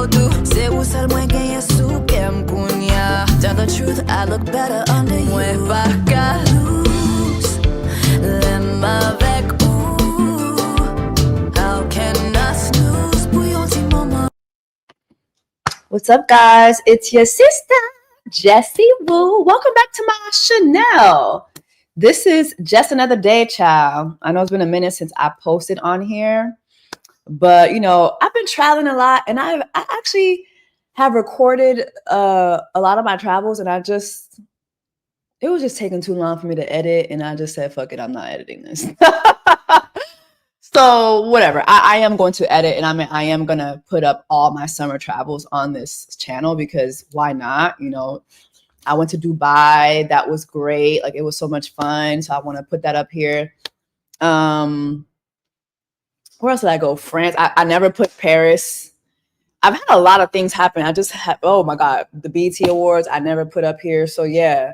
do. Se usar mwen genye sou kem kounya. Tell the truth, I look better under you. Mwen pa ka lose, lem avek ou. How can I snooze pou yon ti moment? What's up, guys? It's your sister, Jessie Woo. Welcome back to my Chanel. This is just another day, child. I know it's been a minute since I posted on here, but you know, I've been traveling a lot, and I actually have recorded a lot of my travels, and it was just taking too long for me to edit, and I just said, fuck it, I'm not editing this. So whatever, I am going to edit, and I am going to put up all my summer travels on this channel, because why not? You know, I went to Dubai. That was great. Like, it was so much fun. So I want to put that up here. Where else did I go? France. I never put Paris. I've had a lot of things happen. I just had, oh my God, the BET Awards, I never put up here. So yeah,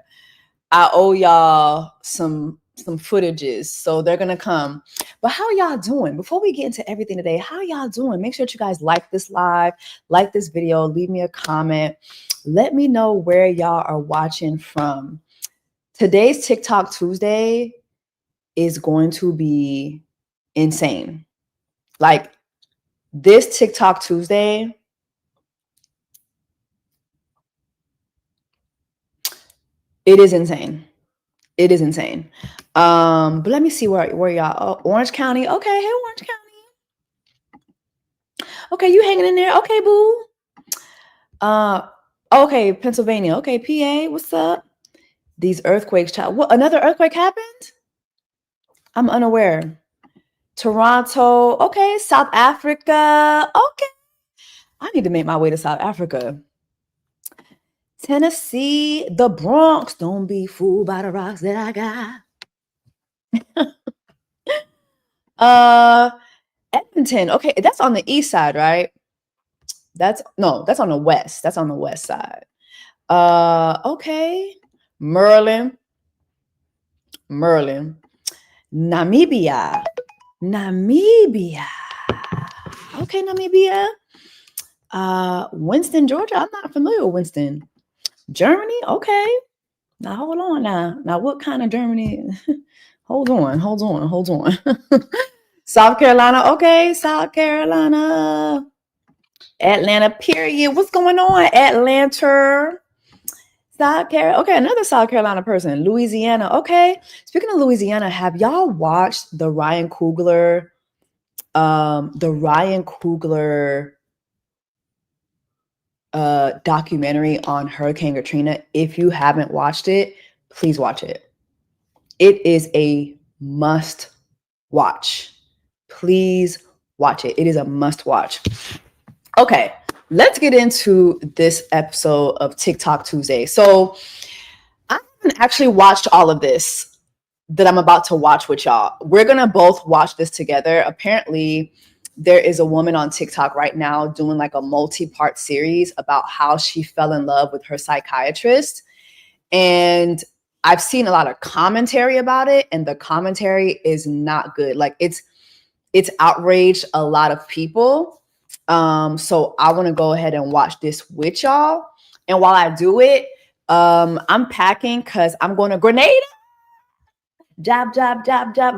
I owe y'all some footages, so they're gonna come. But how y'all doing? Before we get into everything today, how y'all doing? Make sure that you guys like this live, like this video, leave me a comment. Let me know where y'all are watching from. Today's TikTok Tuesday is going to be insane. Like, this TikTok Tuesday, it is insane. It is insane. But let me see where y'all. Oh, Orange County. Okay, hey, Orange County. Okay, you hanging in there? Okay, boo. Okay, Pennsylvania. Okay, PA. What's up? These earthquakes, child. What? Another earthquake happened? I'm unaware. Toronto. Okay, South Africa. Okay, I need to make my way to South Africa. Tennessee, the Bronx. Don't be fooled by the rocks that I got. Edmonton. Okay, that's on the east side, right? That's on the west. That's on the west side. Okay. Merlin. Namibia. Okay, Namibia. Winston, Georgia. I'm not familiar with Winston. Germany. Okay. Now hold on now. What kind of Germany? Hold on. South Carolina. Okay, South Carolina. Atlanta, period. What's going on? Atlanta. South Carolina. Okay, another South Carolina person. Louisiana. Okay. Speaking of Louisiana, have y'all watched the Ryan Coogler documentary on Hurricane Katrina? If you haven't watched it, please watch it. It is a must watch. Please watch it. It is a must watch. Okay, let's get into this episode of TikTok Tuesday. So I haven't actually watched all of this that I'm about to watch with y'all. We're going to both watch this together. Apparently, there is a woman on TikTok right now doing like a multi-part series about how she fell in love with her psychiatrist. And I've seen a lot of commentary about it, and the commentary is not good. Like, it's outraged a lot of people. So I want to go ahead and watch this with y'all. And while I do it, I'm packing because I'm going to Grenada. Job. I'm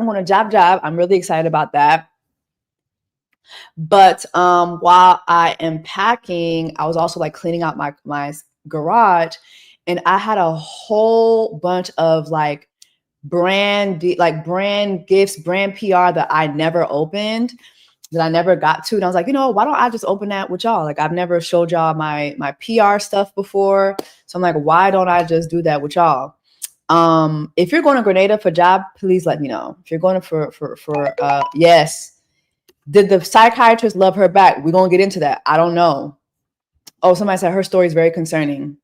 going to job. I'm really excited about that. But while I am packing, I was also like cleaning out my garage, and I had a whole bunch of like brand gifts, brand PR that I never opened, that I never got to. And I was like, you know, why don't I just open that with y'all? Like, I've never showed y'all my PR stuff before. So I'm like, why don't I just do that with y'all? If you're going to Grenada for job, please let me know. If you're going for yes. Did the psychiatrist love her back? We're going to get into that. I don't know. Oh, somebody said her story is very concerning.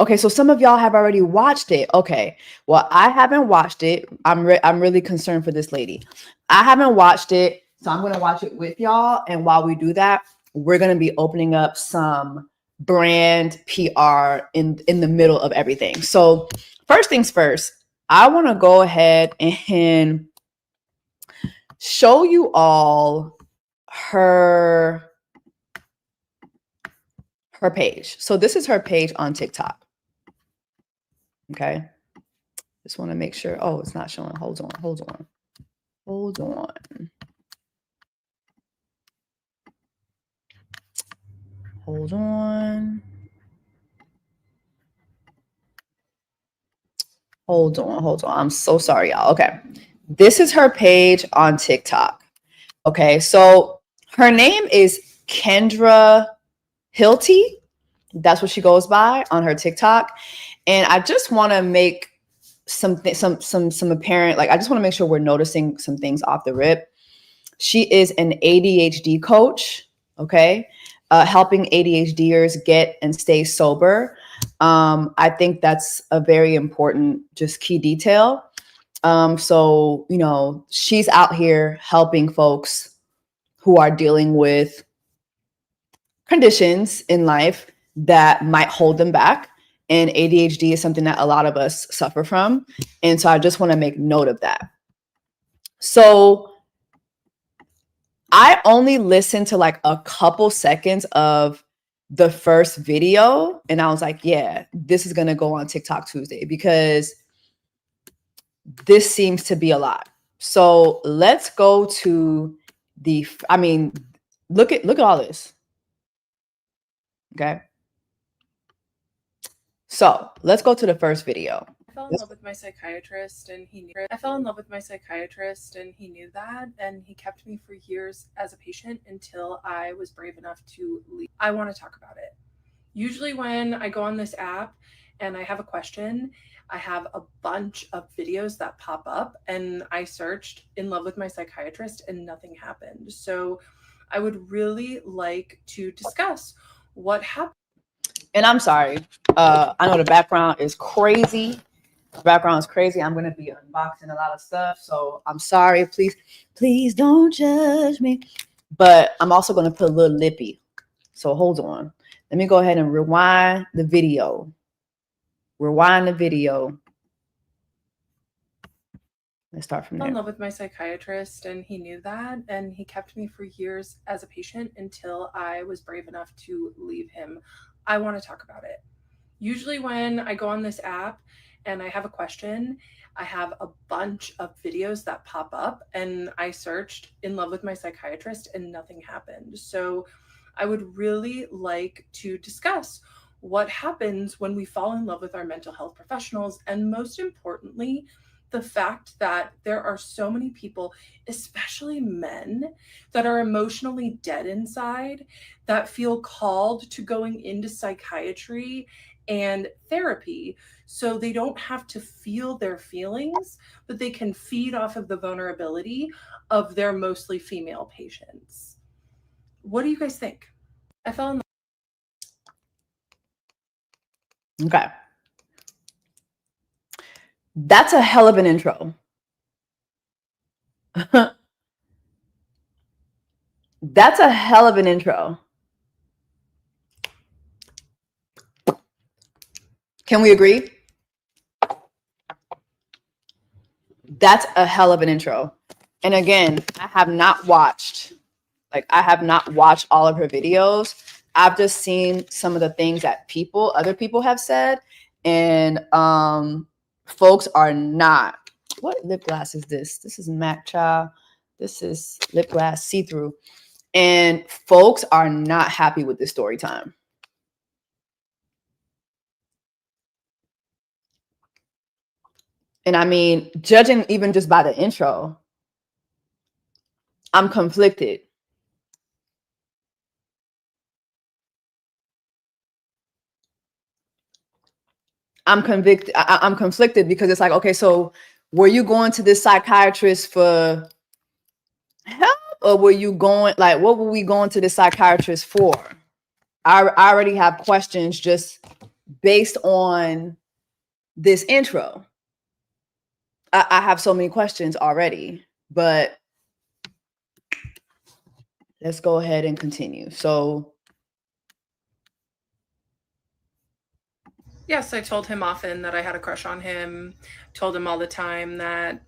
Okay, so some of y'all have already watched it. Okay, well, I haven't watched it. I'm really concerned for this lady. I haven't watched it, so I'm going to watch it with y'all. And while we do that, we're going to be opening up some brand PR in the middle of everything. So first things first, I want to go ahead and show you all her page. So this is her page on TikTok. Okay. Just want to make sure. Oh, it's not showing. Hold on. Hold on. Hold on. Hold on. Hold on. Hold on. I'm so sorry, y'all. Okay. This is her page on TikTok. Okay. So her name is Kendra Hilty. That's what she goes by on her TikTok. And I just want to make some apparent, like, I just want to make sure we're noticing some things off the rip. She is an ADHD coach, okay, helping ADHDers get and stay sober. I think that's a very important, just key detail. So, you know, she's out here helping folks who are dealing with conditions in life that might hold them back. And ADHD is something that a lot of us suffer from. And so I just want to make note of that. So I only listened to like a couple seconds of the first video. And I was like, yeah, this is going to go on TikTok Tuesday because this seems to be a lot. So let's go to look at all this. Okay. So let's go to the first video. I fell in love with my psychiatrist and he knew that, and he kept me for years as a patient until I was brave enough to leave. I want to talk about it. Usually when I go on this app and I have a question, I have a bunch of videos that pop up, and I searched "in love with my psychiatrist" and nothing happened. So I would really like to discuss what happened. And I'm sorry. I know the background is crazy. The background is crazy. I'm going to be unboxing a lot of stuff. So I'm sorry. Please don't judge me. But I'm also going to put a little lippy. So hold on. Let me go ahead and rewind the video. Rewind the video. Let's start from there. I fell in love with my psychiatrist and he knew that, and he kept me for years as a patient until I was brave enough to leave him. I want to talk about it. Usually when I go on this app and I have a question, I have a bunch of videos that pop up, and I searched "in love with my psychiatrist" and nothing happened. So I would really like to discuss what happens when we fall in love with our mental health professionals, and most importantly, the fact that there are so many people, especially men, that are emotionally dead inside, that feel called to going into psychiatry and therapy so they don't have to feel their feelings, but they can feed off of the vulnerability of their mostly female patients. What do you guys think? I fell in love. Okay. That's a hell of an intro. That's a hell of an intro. Can we agree? That's a hell of an intro. And again, I have not watched all of her videos. I've just seen some of the things that other people have said. And folks are not. What lip gloss is this? This is MAC Child. This is lip gloss see-through. And folks are not happy with this story time. And I mean, judging even just by the intro, I'm conflicted. I'm conflicted because it's like, okay, so were you going to this psychiatrist for help, or were you going, like, what were we going to this psychiatrist for? I already have questions just based on this intro. I have so many questions already, but let's go ahead and continue. So yes, I told him often that I had a crush on him, told him all the time that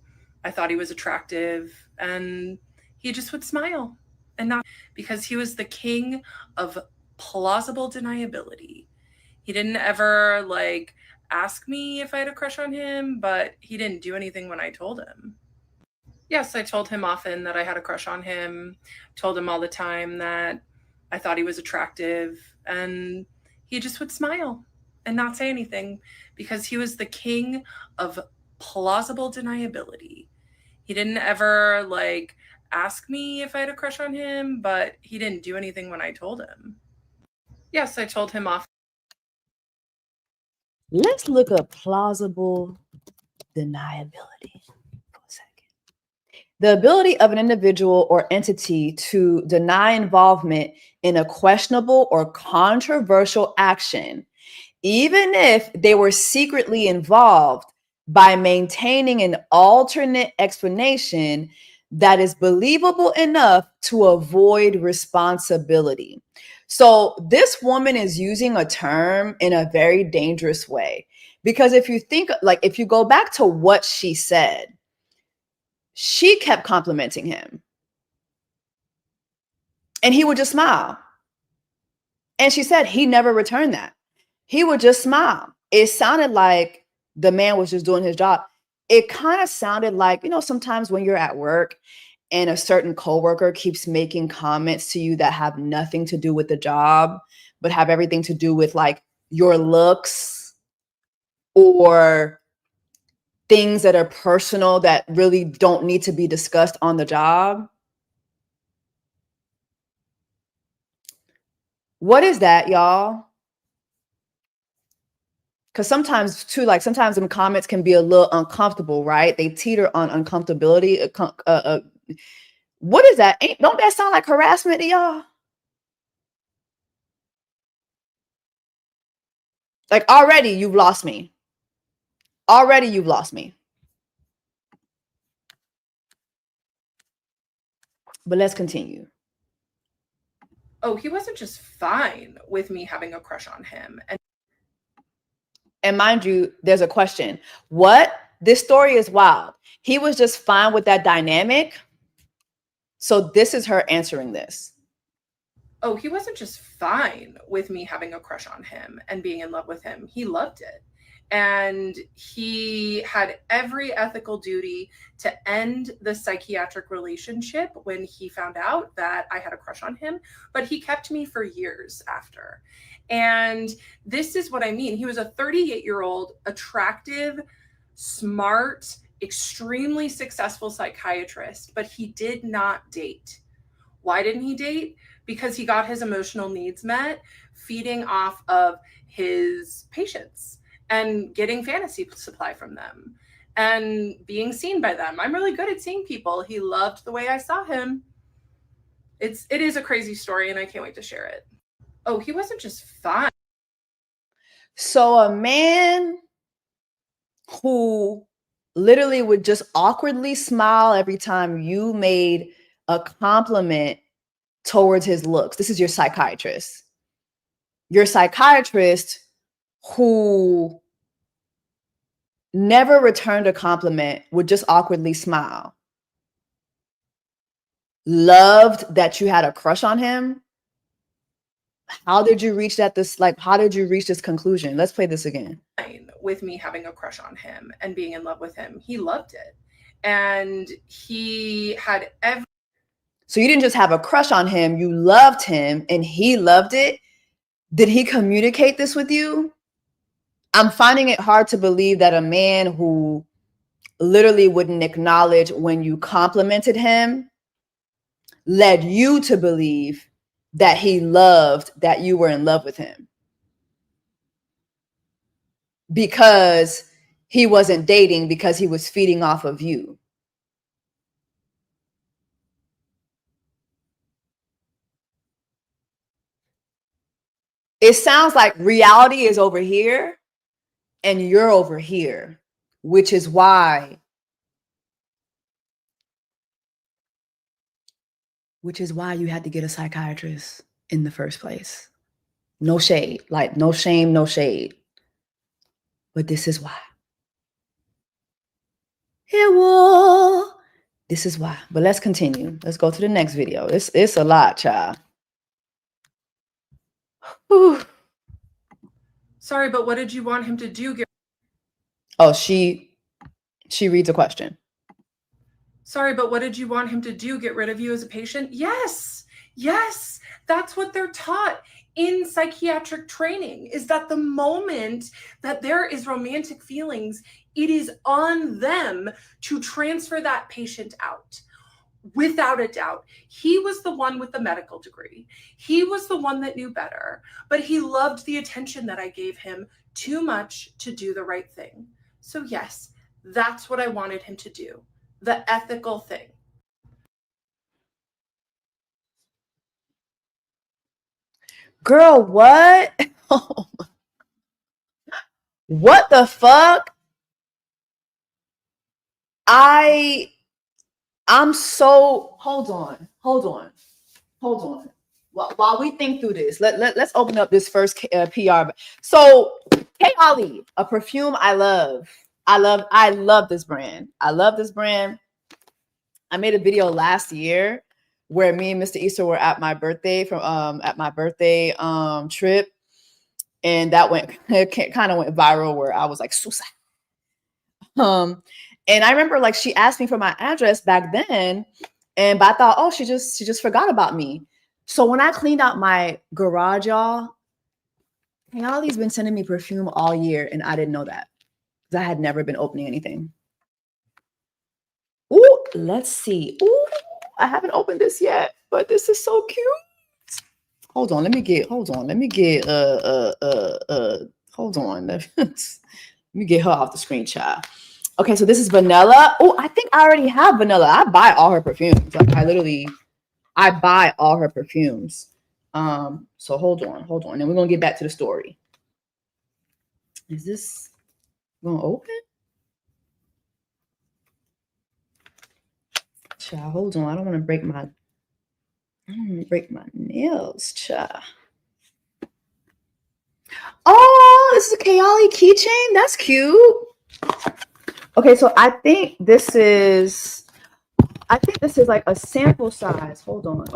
I thought he was attractive, and he just would smile And not because he was the king of plausible deniability. He didn't ever like ask me if I had a crush on him, but he didn't do anything when I told him. Yes, I told him often that I had a crush on him, told him all the time that I thought he was attractive, and he just would smile and not say anything because he was the king of plausible deniability. He didn't ever like ask me if I had a crush on him, but he didn't do anything when I told him. Yes, I told him often. Let's look up plausible deniability for a second. The ability of an individual or entity to deny involvement in a questionable or controversial action, even if they were secretly involved, by maintaining an alternate explanation that is believable enough to avoid responsibility. So this woman is using a term in a very dangerous way, because if you think, like, if you go back to what she said, she kept complimenting him and he would just smile. And she said he never returned that. He would just smile. It sounded like the man was just doing his job. It kind of sounded like, you know, sometimes when you're at work and a certain coworker keeps making comments to you that have nothing to do with the job, but have everything to do with like your looks or things that are personal that really don't need to be discussed on the job. What is that, y'all? Because sometimes too, like sometimes them comments can be a little uncomfortable, right? They teeter on uncomfortability. What is that? Don't that sound like harassment to y'all? Like already you've lost me. Already you've lost me. But let's continue. Oh, he wasn't just fine with me having a crush on him. And mind you, there's a question. What? This story is wild. He was just fine with that dynamic. So this is her answering this. Oh, he wasn't just fine with me having a crush on him and being in love with him. He loved it. And he had every ethical duty to end the psychiatric relationship when he found out that I had a crush on him, but he kept me for years after. And this is what I mean. He was a 38-year-old, attractive, smart, extremely successful psychiatrist, but he did not date. Why didn't he date? Because he got his emotional needs met feeding off of his patients and getting fantasy supply from them and being seen by them. I'm really good at seeing people. He loved the way I saw him. It is a crazy story and I can't wait to share it. Oh, he wasn't just fine. So a man who literally would just awkwardly smile every time you made a compliment towards his looks. This is your psychiatrist. Your psychiatrist who never returned a compliment, would just awkwardly smile. Loved that you had a crush on him. How did you reach how did you reach this conclusion? Let's play this again. With me having a crush on him and being in love with him. He loved it. And he had So you didn't just have a crush on him, you loved him and he loved it. Did he communicate this with you? I'm finding it hard to believe that a man who literally wouldn't acknowledge when you complimented him led you to believe that he loved that you were in love with him. Because he wasn't dating, because he was feeding off of you. It sounds like reality is over here and you're over here, which is why you had to get a psychiatrist in the first place. No shade, like no shame, no shade. But this is why. It will This is why. But let's continue. Let's go to the next video. It's a lot, child. Whew. Sorry, but what did you want him to do? Oh, she reads a question. Sorry, but what did you want him to do? Get rid of you as a patient? Yes. Yes. That's what they're taught in psychiatric training, is that the moment that there is romantic feelings, it is on them to transfer that patient out. Without a doubt, he was the one with the medical degree. He was the one that knew better, but he loved the attention that I gave him too much to do the right thing. So yes, that's what I wanted him to do. The ethical thing. Girl, what? What the fuck? I'm so, hold on. While we think through this, let's open up this first PR. So K. Ollie, a perfume I love. I love this brand. I love this brand. I made a video last year where me and Mr. Easter were at my birthday trip, and that kind of went viral where I was like, Susa. And I remember like she asked me for my address back then, but I thought, oh, she just forgot about me. So when I cleaned out my garage, y'all, Ollie's been sending me perfume all year, and I didn't know that because I had never been opening anything. Ooh, let's see. Ooh, I haven't opened this yet, but this is so cute. Hold on, let me get hold on. Let me get her off the screen, child. Okay, so this is vanilla. Oh, I think I already have vanilla. I buy all her perfumes. Like I buy all her perfumes. So hold on. Then we're gonna get back to the story. Is this gonna open? Child, hold on. I don't want to break my nails, child. Oh, this is a Kayali keychain. That's cute. Okay, so I think this is like a sample size. Hold on.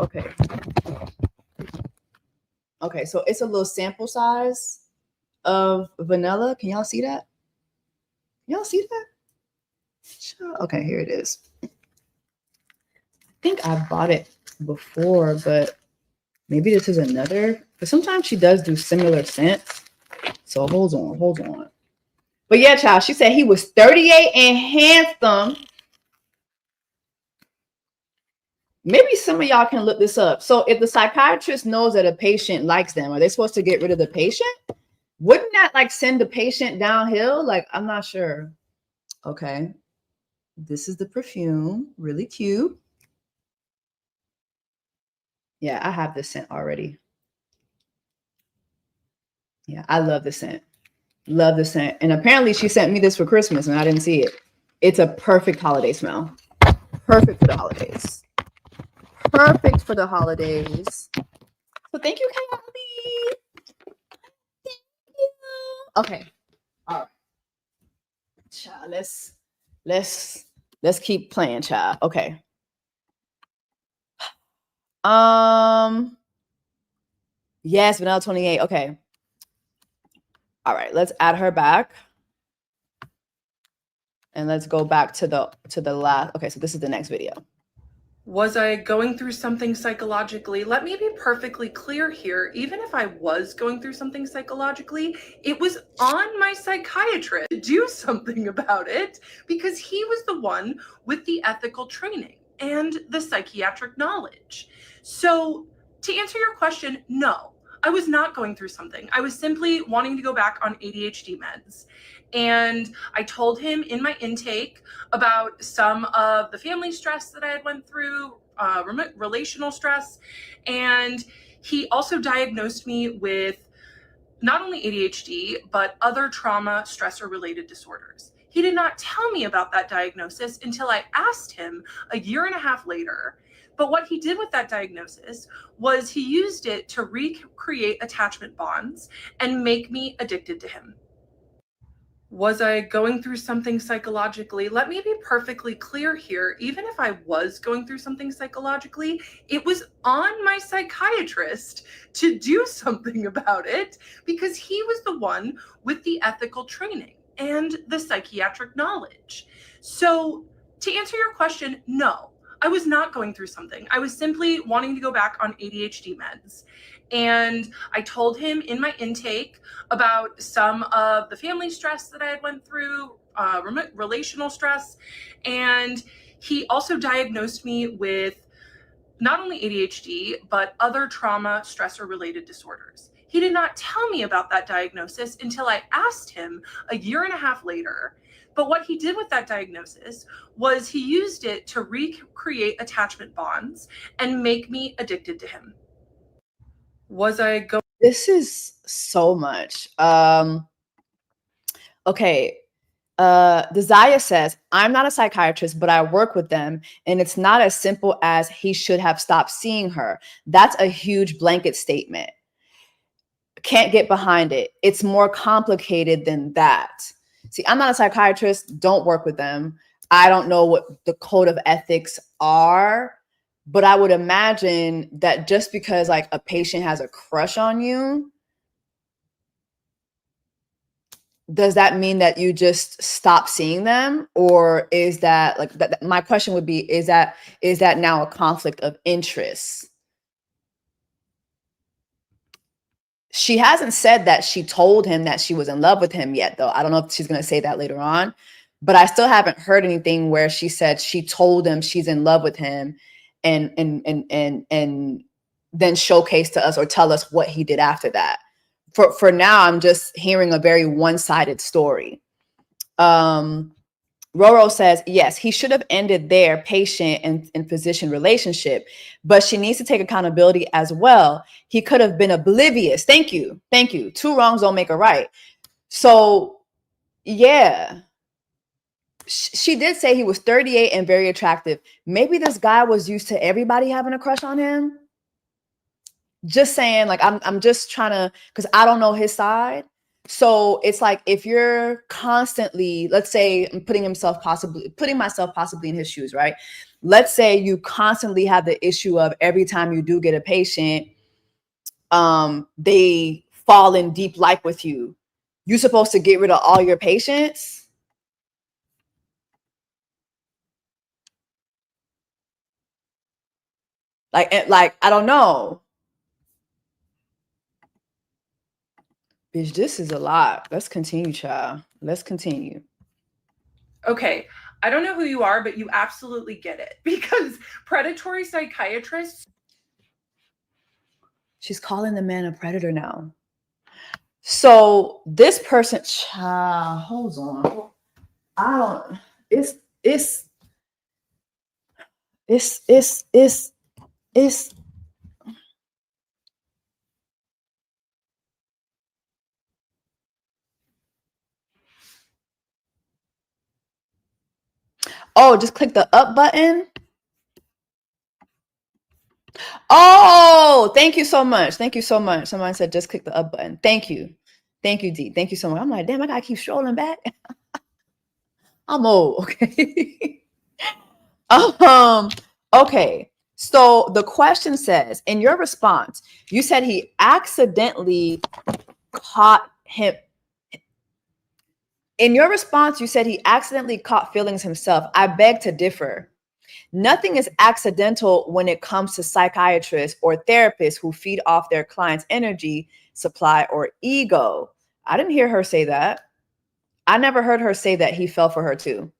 Okay, so it's a little sample size of vanilla. Can y'all see that? Y'all see that? Okay, here it is. I think I bought it before, but maybe this is another. But sometimes she does do similar scents. So hold on. But yeah, child, she said he was 38 and handsome. Maybe some of y'all can look this up. So if the psychiatrist knows that a patient likes them, are they supposed to get rid of the patient? Wouldn't that like send the patient downhill? Like, I'm not sure. Okay. This is the perfume. Really cute. Yeah, I have this scent already. Yeah, I love the scent. Love the scent. And apparently she sent me this for Christmas and I didn't see it. It's a perfect holiday smell. Perfect for the holidays. Perfect for the holidays. So thank you, Kayali. Thank you. Okay. All right. Child, let's keep playing, child. Okay. Yes, vanilla 28. Okay. All right, let's add her back. And let's go back to the last. Okay, so this is the next video. Was I going through something psychologically? Let me be perfectly clear here. Even if I was going through something psychologically, it was on my psychiatrist to do something about it because he was the one with the ethical training and the psychiatric knowledge. So to answer your question, no, I was not going through something. I was simply wanting to go back on ADHD meds. And I told him in my intake about some of the family stress that I had went through, relational stress. And he also diagnosed me with not only ADHD, but other trauma, stressor related disorders. He did not tell me about that diagnosis until I asked him a year and a half later. But what he did with that diagnosis was he used it to recreate attachment bonds and make me addicted to him. Was I going through something psychologically? Let me be perfectly clear here. Even if I was going through something psychologically, it was on my psychiatrist to do something about it because he was the one with the ethical training and the psychiatric knowledge. So, to answer your question, no, I was not going through something. I was simply wanting to go back on ADHD meds. And I told him in my intake about some of the family stress that I had went through, relational stress. And he also diagnosed me with not only ADHD, but other trauma, stressor related disorders. He did not tell me about that diagnosis until I asked him a year and a half later. But what he did with that diagnosis was he used it to recreate attachment bonds and make me addicted to him. Was I going? This is so much. Okay. Desire says, I'm not a psychiatrist, but I work with them, and it's not as simple as he should have stopped seeing her. That's a huge blanket statement. Can't get behind it. It's more complicated than that. See, I'm not a psychiatrist, don't work with them. I don't know what the code of ethics are, but I would imagine that just because like a patient has a crush on you, does that mean that you just stop seeing them? Or is that like that? My question would be, is that now a conflict of interest? She hasn't said that she told him that she was in love with him yet, though. I don't know if she's going to say that later on, but I still haven't heard anything where she said she told him she's in love with him and then showcase to us or tell us what he did after that. For now, I'm just hearing a very one-sided story. Roro says, yes, he should have ended their patient and physician relationship, but she needs to take accountability as well. He could have been oblivious. Thank you. Thank you. Two wrongs don't make a right. So, yeah. She did say he was 38 and very attractive. Maybe this guy was used to everybody having a crush on him. Just saying, like, I'm just trying to, because I don't know his side. So it's like, if you're constantly, let's say I'm putting myself possibly in his shoes, right? Let's say you constantly have the issue of every time you do get a patient, they fall in deep like with you. You're supposed to get rid of all your patients. Like, I don't know. Bitch, this is a lot. Let's continue, child. Let's continue. Okay, I don't know who you are, but you absolutely get it, because predatory psychiatrists. She's calling the man a predator now. So this person, child, hold on. I don't. It's. Oh, just click the up button. Oh, thank you so much. Thank you so much. Someone said just click the up button. Thank you. Thank you, D. Thank you so much. I'm like, damn, I gotta keep strolling back. I'm old, okay? Okay. So the question says, in your response, you said he accidentally caught him. In your response, you said he accidentally caught feelings himself. I beg to differ. Nothing is accidental when it comes to psychiatrists or therapists who feed off their clients' energy supply or ego. I didn't hear her say that. I never heard her say that he fell for her too.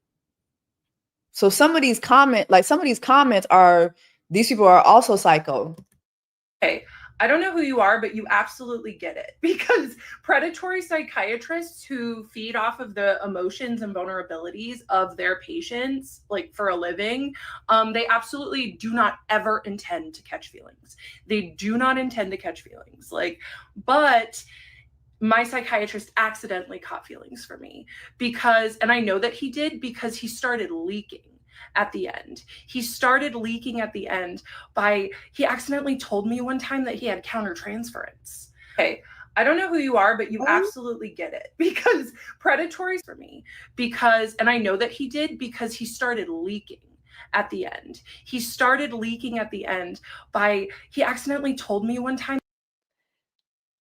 So some of these comments are, these people are also psycho. Okay, I don't know who you are, but you absolutely get it, because predatory psychiatrists who feed off of the emotions and vulnerabilities of their patients, like for a living, they absolutely do not ever intend to catch feelings. They do not intend to catch feelings. But my psychiatrist accidentally caught feelings for me and I know that he did, because he started leaking at the end. He accidentally told me one time that he had countertransference. Okay, I don't know who you are, but you absolutely get it, because predatory for me, because, and I know that he did, because he started leaking at the end. He started leaking at the end he accidentally told me one time.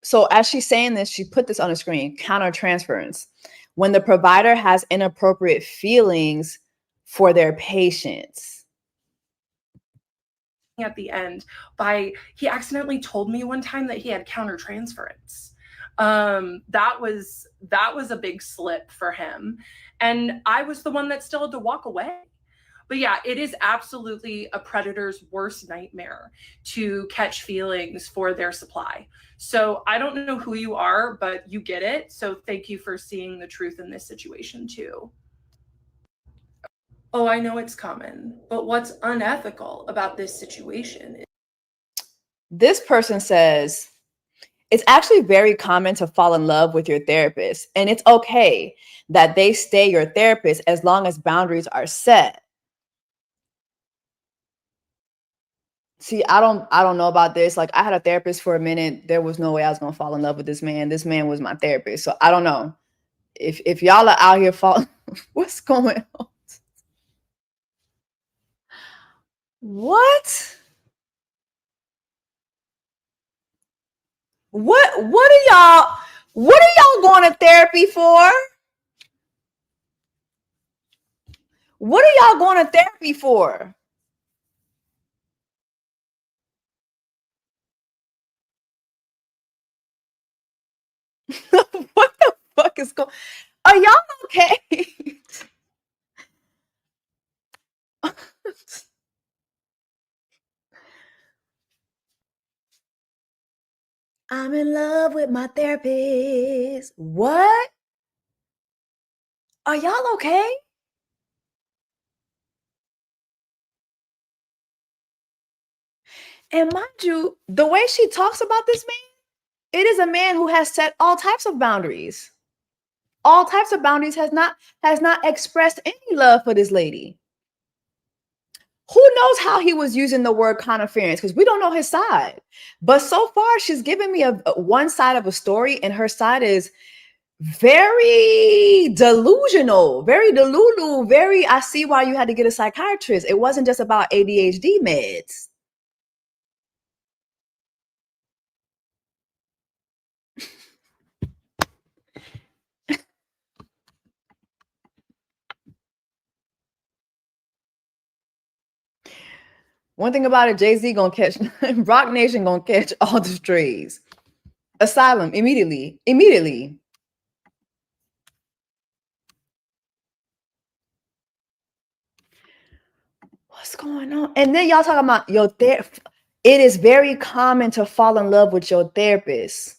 So as she's saying this, she put this on the screen, countertransference. When the provider has inappropriate feelings for their patients. At the end he accidentally told me one time that he had countertransference. That was a big slip for him, and I was the one that still had to walk away. But yeah, it is absolutely a predator's worst nightmare to catch feelings for their supply. So I don't know who you are, but you get it. So thank you for seeing the truth in this situation too. Oh, I know it's common, but what's unethical about this situation? This person says, it's actually very common to fall in love with your therapist, and it's okay that they stay your therapist as long as boundaries are set. See, I don't know about this. Like, I had a therapist for a minute. There was no way I was gonna fall in love with this man. This man was my therapist. So I don't know. If y'all are out here falling, what's going on? What? What are y'all going to therapy for? What are y'all going to therapy for? What the fuck is going? Are y'all okay? I'm in love with my therapist. What? Are y'all okay? And mind you, the way she talks about this man, it is a man who has set all types of boundaries. All types of boundaries, has not expressed any love for this lady. Who knows how he was using the word counterference, because we don't know his side. But so far, she's given me a one side of a story, and her side is very delusional, very delulu, very, I see why you had to get a psychiatrist. It wasn't just about ADHD meds. One thing about it, Jay-Z gonna catch, Rock Nation gonna catch all the strays. Asylum, immediately. What's going on? And then y'all talking about your therapist. It is very common to fall in love with your therapist.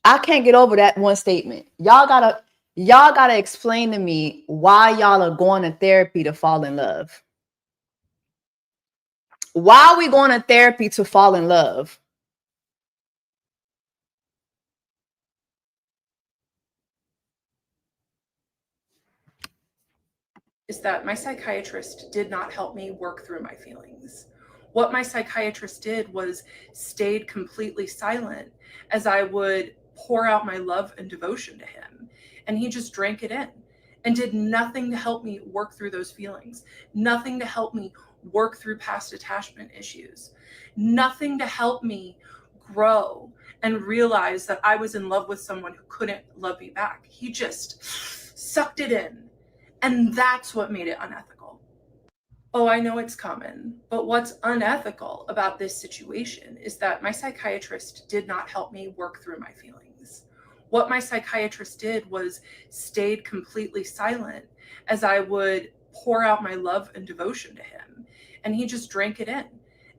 I can't get over that one statement. Y'all gotta explain to me why y'all are going to therapy to fall in love. Why are we going to therapy to fall in love? Is that my psychiatrist did not help me work through my feelings. What my psychiatrist did was stayed completely silent as I would pour out my love and devotion to him. And he just drank it in and did nothing to help me work through those feelings, nothing to help me work through past attachment issues, nothing to help me grow and realize that I was in love with someone who couldn't love me back. He just sucked it in. And that's what made it unethical. Oh, I know it's common, but what's unethical about this situation is that my psychiatrist did not help me work through my feelings. What my psychiatrist did was stayed completely silent as I would pour out my love and devotion to him. And he just drank it in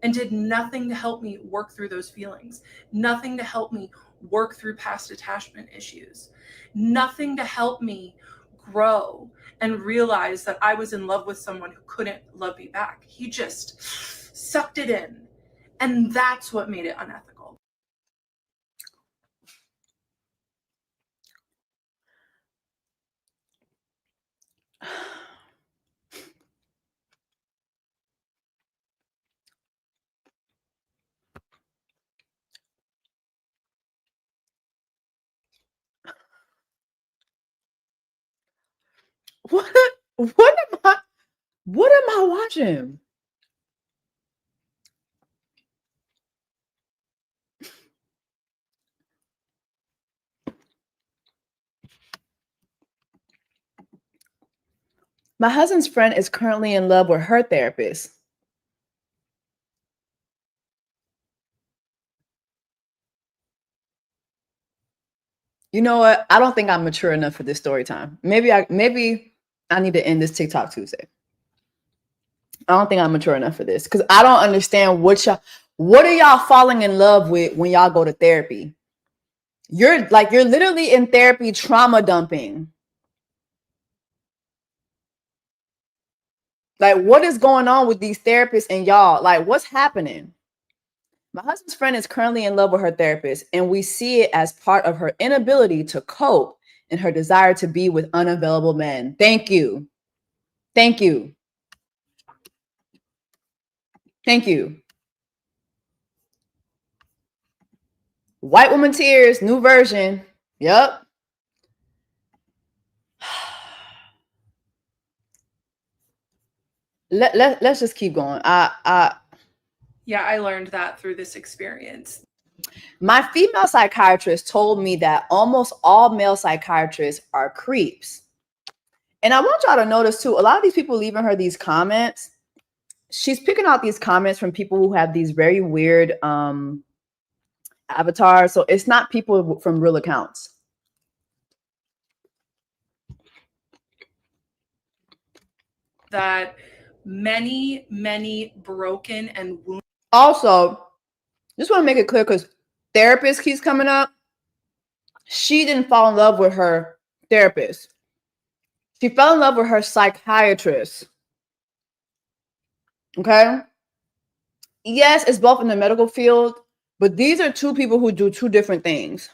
and did nothing to help me work through those feelings, nothing to help me work through past attachment issues, nothing to help me grow and realize that I was in love with someone who couldn't love me back. He just sucked it in. And that's what made it unethical. what am I watching? My husband's friend is currently in love with her therapist. You know what? I don't think I'm mature enough for this story time. Maybe I need to end this TikTok Tuesday. I don't think I'm mature enough for this because I don't understand what are y'all falling in love with when y'all go to therapy? You're literally in therapy trauma dumping. Like, what is going on with these therapists and y'all? Like, what's happening? My husband's friend is currently in love with her therapist, and we see it as part of her inability to cope and her desire to be with unavailable men. Thank you. Thank you. Thank you. White Woman Tears, new version. Yep. Let's just keep going. Yeah, I learned that through this experience. My female psychiatrist told me that almost all male psychiatrists are creeps. And I want y'all to notice too, a lot of these people leaving her these comments, she's picking out these comments from people who have these very weird avatars. So it's not people from real accounts. That many broken and wounded. Also, just want to make it clear because therapist keeps coming up. She didn't fall in love with her therapist. She fell in love with her psychiatrist. Okay? Yes, it's both in the medical field, but these are two people who do two different things.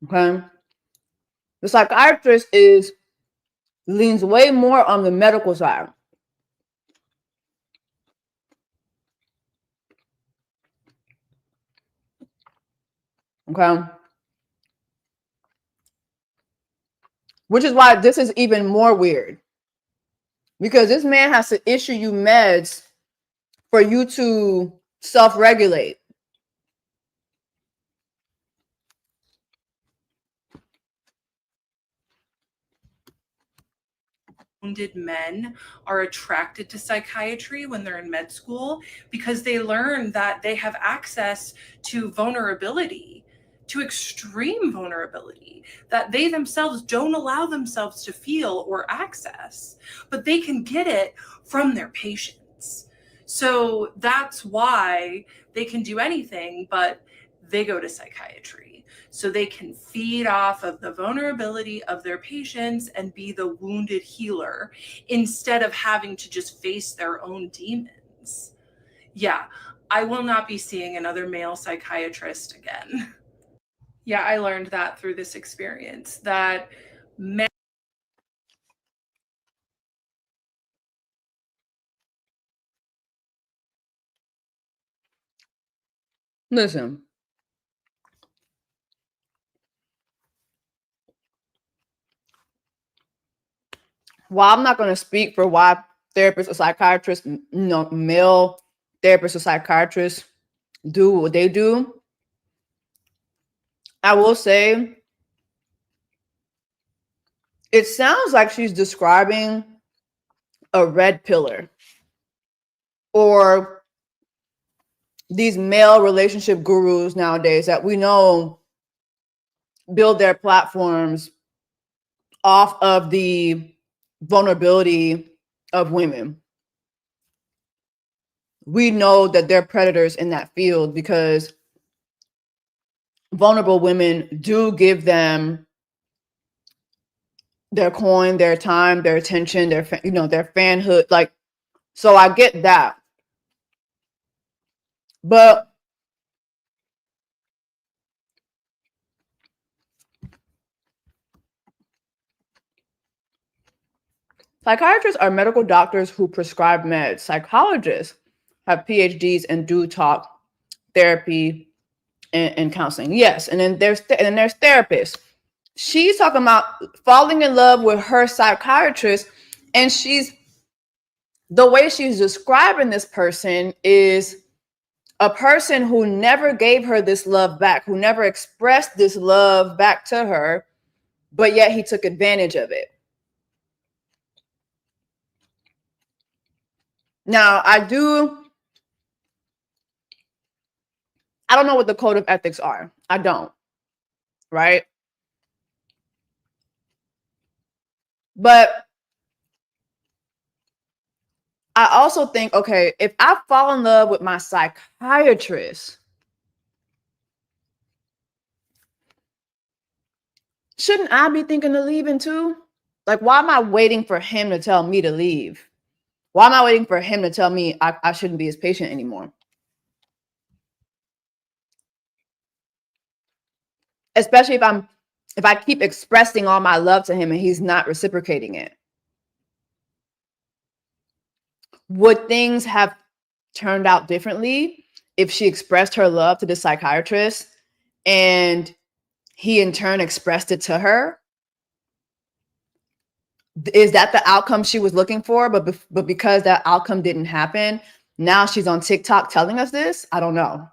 Okay? The psychiatrist leans way more on the medical side. Okay? Which is why this is even more weird. Because this man has to issue you meds for you to self-regulate. Wounded men are attracted to psychiatry when they're in med school because they learn that they have access to vulnerability, to extreme vulnerability that they themselves don't allow themselves to feel or access, but they can get it from their patients. So that's why they can do anything, but they go to psychiatry. So they can feed off of the vulnerability of their patients and be the wounded healer instead of having to just face their own demons. Yeah, I will not be seeing another male psychiatrist again. Yeah, I learned that through this experience, that men. Listen. While I'm not going to speak for why therapists or psychiatrists, male therapists or psychiatrists do what they do, I will say it sounds like she's describing a red pillar or these male relationship gurus nowadays that we know build their platforms off of the vulnerability of women. We know that they're predators in that field because vulnerable women do give them their coin, their time, their attention, their fanhood. Like, so I get that. But psychiatrists are medical doctors who prescribe meds. Psychologists have PhDs and do talk therapy and counseling. Yes, and then there's therapists. She's talking about falling in love with her psychiatrist, and the way she's describing this person is a person who never gave her this love back, who never expressed this love back to her, but yet he took advantage of it. Now, I don't know what the code of ethics are. I don't, right? But I also think, okay, if I fall in love with my psychiatrist, shouldn't I be thinking of leaving too? Like, why am I waiting for him to tell me to leave? Why am I waiting for him to tell me I shouldn't be his patient anymore? Especially if I keep expressing all my love to him and he's not reciprocating it. Would things have turned out differently if she expressed her love to the psychiatrist and he in turn expressed it to her? Is that the outcome she was looking for? But because that outcome didn't happen, now she's on TikTok telling us this? I don't know.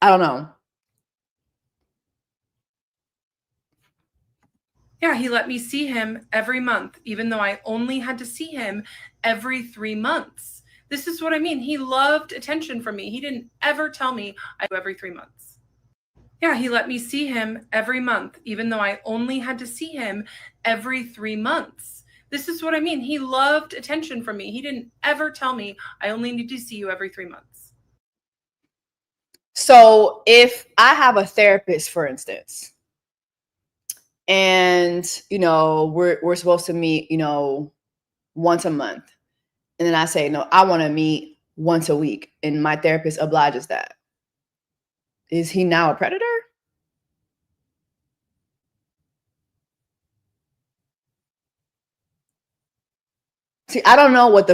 I don't know. Yeah, he let me see him every month, even though I only had to see him every 3 months. This is what I mean. He loved attention from me. He didn't ever tell me I do every 3 months. Yeah, he let me see him every month, even though I only had to see him every 3 months. This is what I mean. He loved attention from me. He didn't ever tell me I only need to see you every 3 months. So if I have a therapist, for instance, and we're supposed to meet, once a month, and then I say, no, I want to meet once a week, and my therapist obliges that, is he now a predator? See, I don't know what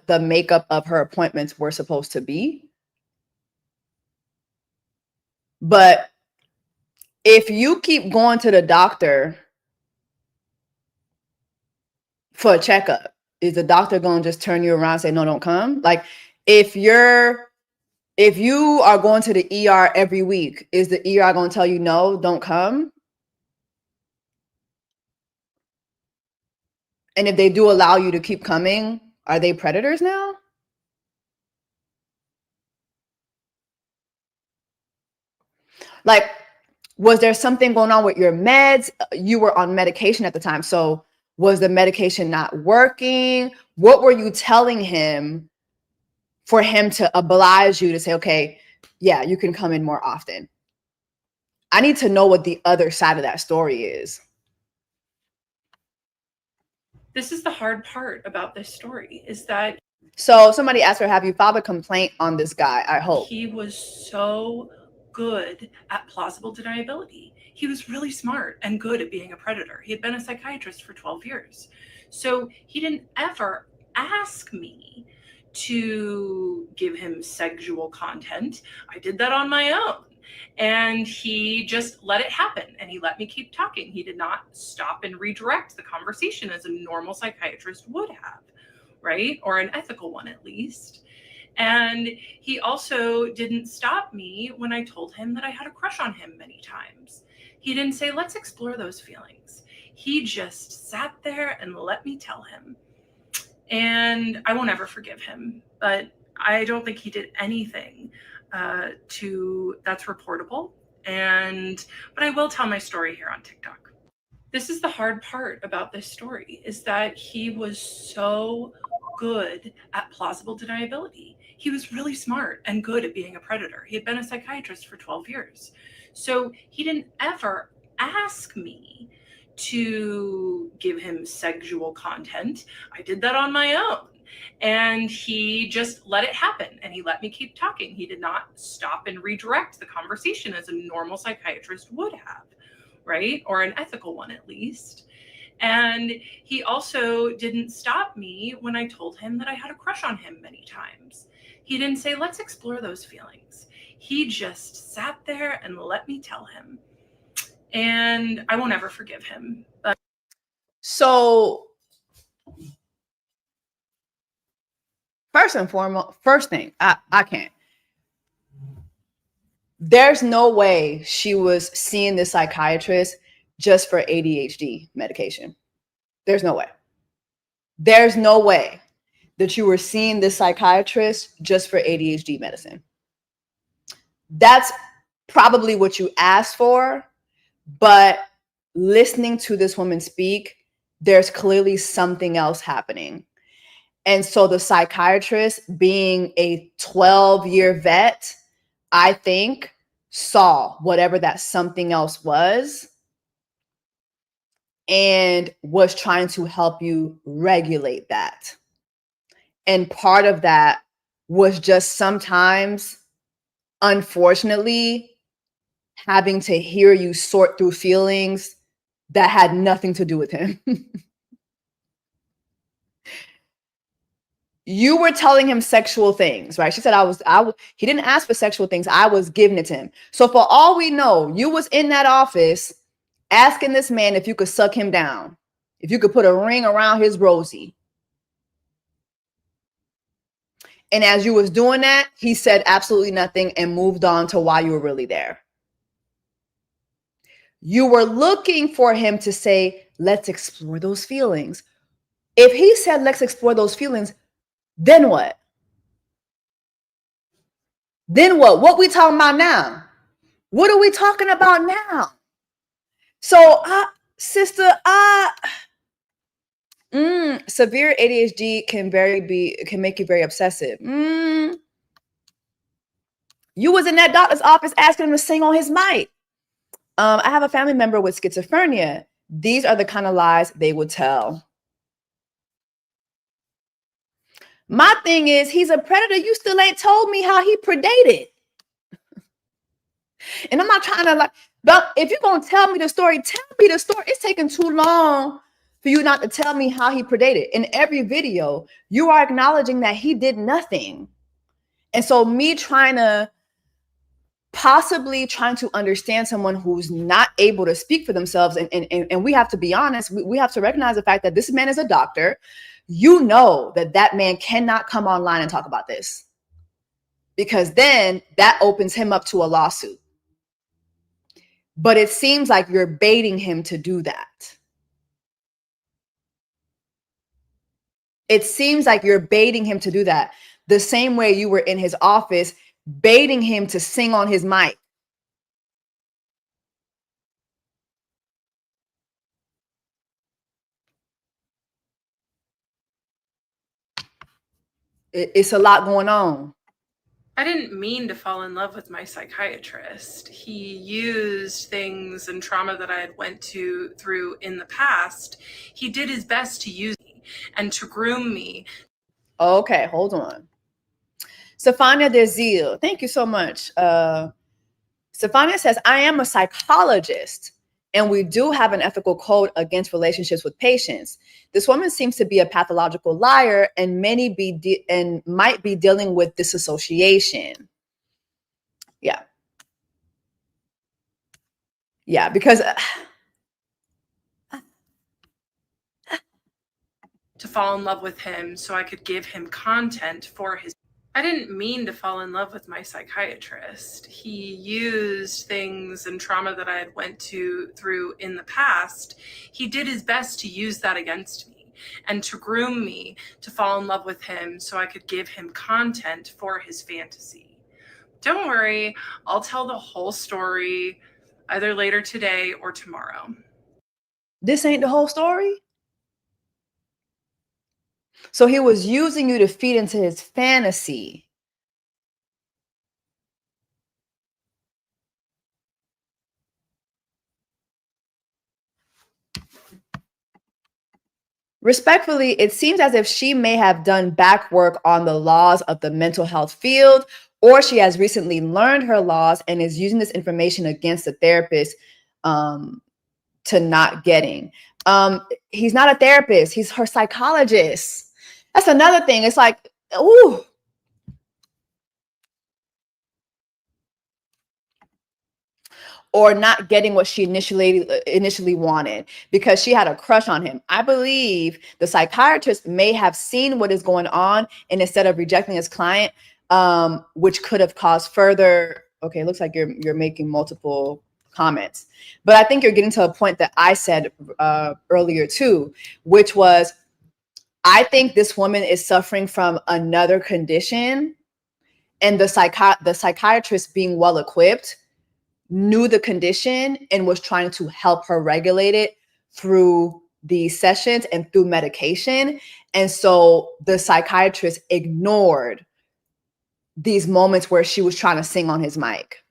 the makeup of her appointments were supposed to be. But if you keep going to the doctor for a checkup, is the doctor going to just turn you around and say, no, don't come? Like, if you are going to the ER every week, is the ER going to tell you, no, don't come? And if they do allow you to keep coming, are they predators now? Like, was there something going on with your meds? You were on medication at the time. So was the medication not working? What were you telling him for him to oblige you to say, okay, yeah, you can come in more often? I need to know what the other side of that story is. This is the hard part about this story, is that so somebody asked her, have you filed a complaint on this guy? I hope. He was so good at plausible deniability. He was really smart and good at being a predator. He had been a psychiatrist for 12 years. So he didn't ever ask me to give him sexual content. I did that on my own. And he just let it happen, and he let me keep talking. He did not stop and redirect the conversation as a normal psychiatrist would have, right? Or an ethical one, at least. And he also didn't stop me when I told him that I had a crush on him many times. He didn't say, let's explore those feelings. He just sat there and let me tell him. And I won't ever forgive him, but I don't think he did anything that's reportable. But I will tell my story here on TikTok. This is the hard part about this story, is that he was so good at plausible deniability. He was really smart and good at being a predator. He had been a psychiatrist for 12 years. So he didn't ever ask me to give him sexual content. I did that on my own. And he just let it happen, and he let me keep talking. He did not stop and redirect the conversation as a normal psychiatrist would have, right? Or an ethical one, at least. And he also didn't stop me when I told him that I had a crush on him many times. He didn't say, let's explore those feelings. He just sat there and let me tell him. And I won't ever forgive him. So first and foremost, first thing, I can't. There's no way she was seeing the psychiatrist just for ADHD medication. There's no way. There's no way that you were seeing this psychiatrist just for ADHD medicine. That's probably what you asked for, but listening to this woman speak, there's clearly something else happening. And so the psychiatrist, being a 12-year vet, I think saw whatever that something else was and was trying to help you regulate that. And part of that was just sometimes, unfortunately, having to hear you sort through feelings that had nothing to do with him. You were telling him sexual things, right? She said, he didn't ask for sexual things. I was giving it to him. So for all we know, you was in that office asking this man if you could suck him down, if you could put a ring around his rosy. And as you was doing that, he said absolutely nothing and moved on to why you were really there. You were looking for him to say, let's explore those feelings. If he said, let's explore those feelings, then what? Then what? What we talking about now? What are we talking about now? So, sister, severe ADHD can make you very obsessive. You was in that doctor's office asking him to sing on his mic. I have a family member with schizophrenia. These are the kind of lies they would tell. My thing is, he's a predator. You still ain't told me how he predated. And I'm not trying to but if you're going to tell me the story, tell me the story. It's taking too long for you not to tell me how he predated. In every video, you are acknowledging that he did nothing. And so me possibly trying to understand someone who's not able to speak for themselves. And we have to be honest. We have to recognize the fact that this man is a doctor. You know that man cannot come online and talk about this, because then that opens him up to a lawsuit. But it seems like you're baiting him to do that. It seems like you're baiting him to do that. The same way you were in his office baiting him to sing on his mic. It's a lot going on. I didn't mean to fall in love with my psychiatrist. He used things and trauma that I had went through in the past. He did his best to use me and to groom me. Okay, hold on. Stefania Desile, thank you so much. Stefania says, I am a psychologist, and we do have an ethical code against relationships with patients. This woman seems to be a pathological liar and might be dealing with disassociation. Yeah. Yeah, because to fall in love with him so I could give him content for his. I didn't mean to fall in love with my psychiatrist. He used things and trauma that I had went through in the past. He did his best to use that against me and to groom me to fall in love with him so I could give him content for his fantasy. Don't worry, I'll tell the whole story either later today or tomorrow. This ain't the whole story. So he was using you to feed into his fantasy. Respectfully, it seems as if she may have done back work on the laws of the mental health field, or she has recently learned her laws and is using this information against the therapist to not getting. He's not a therapist. He's her psychologist. That's another thing. It's like, ooh. or not getting what she initially wanted because she had a crush on him. I believe the psychiatrist may have seen what is going on, and instead of rejecting his client, which could have caused further. Okay, it looks like you're making multiple comments, but I think you're getting to a point that I said earlier too, which was, I think this woman is suffering from another condition, and the psychiatrist, being well equipped, knew the condition and was trying to help her regulate it through these sessions and through medication. And so the psychiatrist ignored these moments where she was trying to sing on his mic,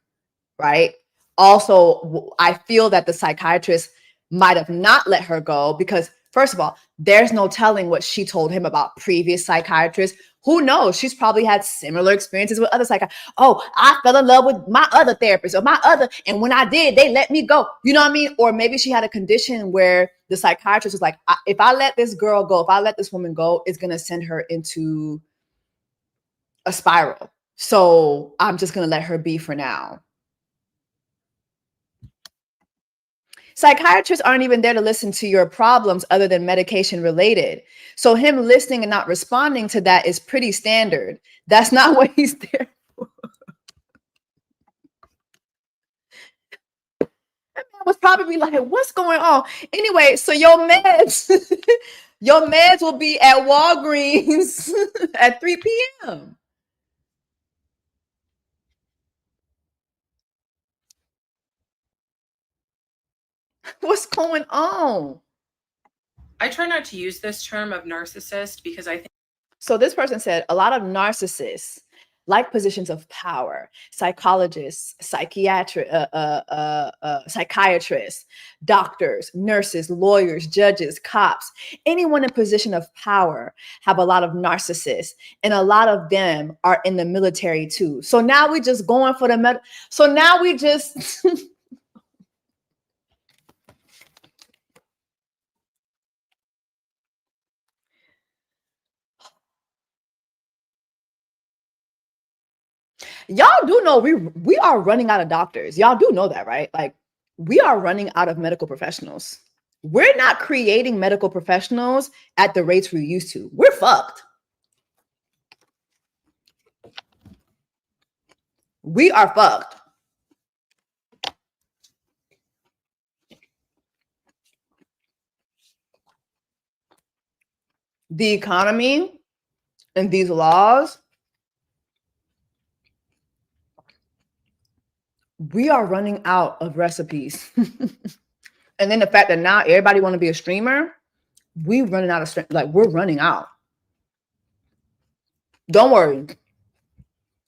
right? Also, I feel that the psychiatrist might have not let her go because, first of all, there's no telling what she told him about previous psychiatrists. Who knows? She's probably had similar experiences with other psychiatrists. Oh, I fell in love with my other therapist and when I did, they let me go. You know what I mean? Or maybe she had a condition where the psychiatrist was like, if I let this girl go, if I let this woman go, it's going to send her into a spiral. So I'm just going to let her be for now. Psychiatrists aren't even there to listen to your problems other than medication related. So him listening and not responding to that is pretty standard. That's not what he's there for. That man was probably like, what's going on? Anyway, so your meds, your meds will be at Walgreens at 3 p.m. What's going on? I try not to use this term of narcissist because I think. So this person said a lot of narcissists like positions of power, psychologists, psychiatrists, doctors, nurses, lawyers, judges, cops, anyone in position of power have a lot of narcissists, and a lot of them are in the military too. So now we just going for the so now we just y'all do know we are running out of doctors. Y'all do know that, right? Like, we are running out of medical professionals. We're not creating medical professionals at the rates we used to. We're fucked. We are fucked. The economy and these laws, we are running out of recipes. And then the fact that now everybody want to be a streamer, we're running out of like, we're running out. Don't worry.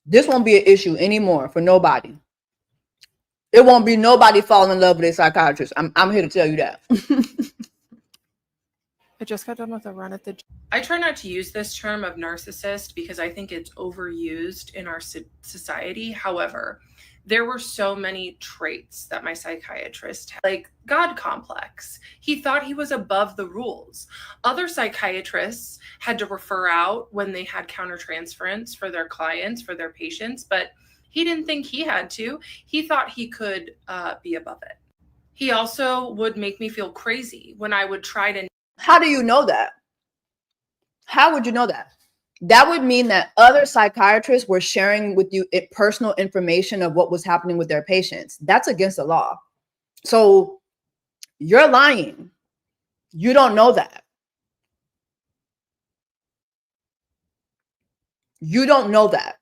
This won't be an issue anymore for nobody. It won't be nobody falling in love with a psychiatrist. I'm here to tell you that. I just got done with a run at the. I try not to use this term of narcissist because I think it's overused in our society. However, there were so many traits that my psychiatrist had, like God complex. He thought he was above the rules. Other psychiatrists had to refer out when they had countertransference for their clients, for their patients, but he didn't think he had to. He thought he could be above it. He also would make me feel crazy when I would try to. How do you know that? How would you know that? That would mean that other psychiatrists were sharing with you personal information of what was happening with their patients. That's against the law. So you're lying. You don't know that. You don't know that.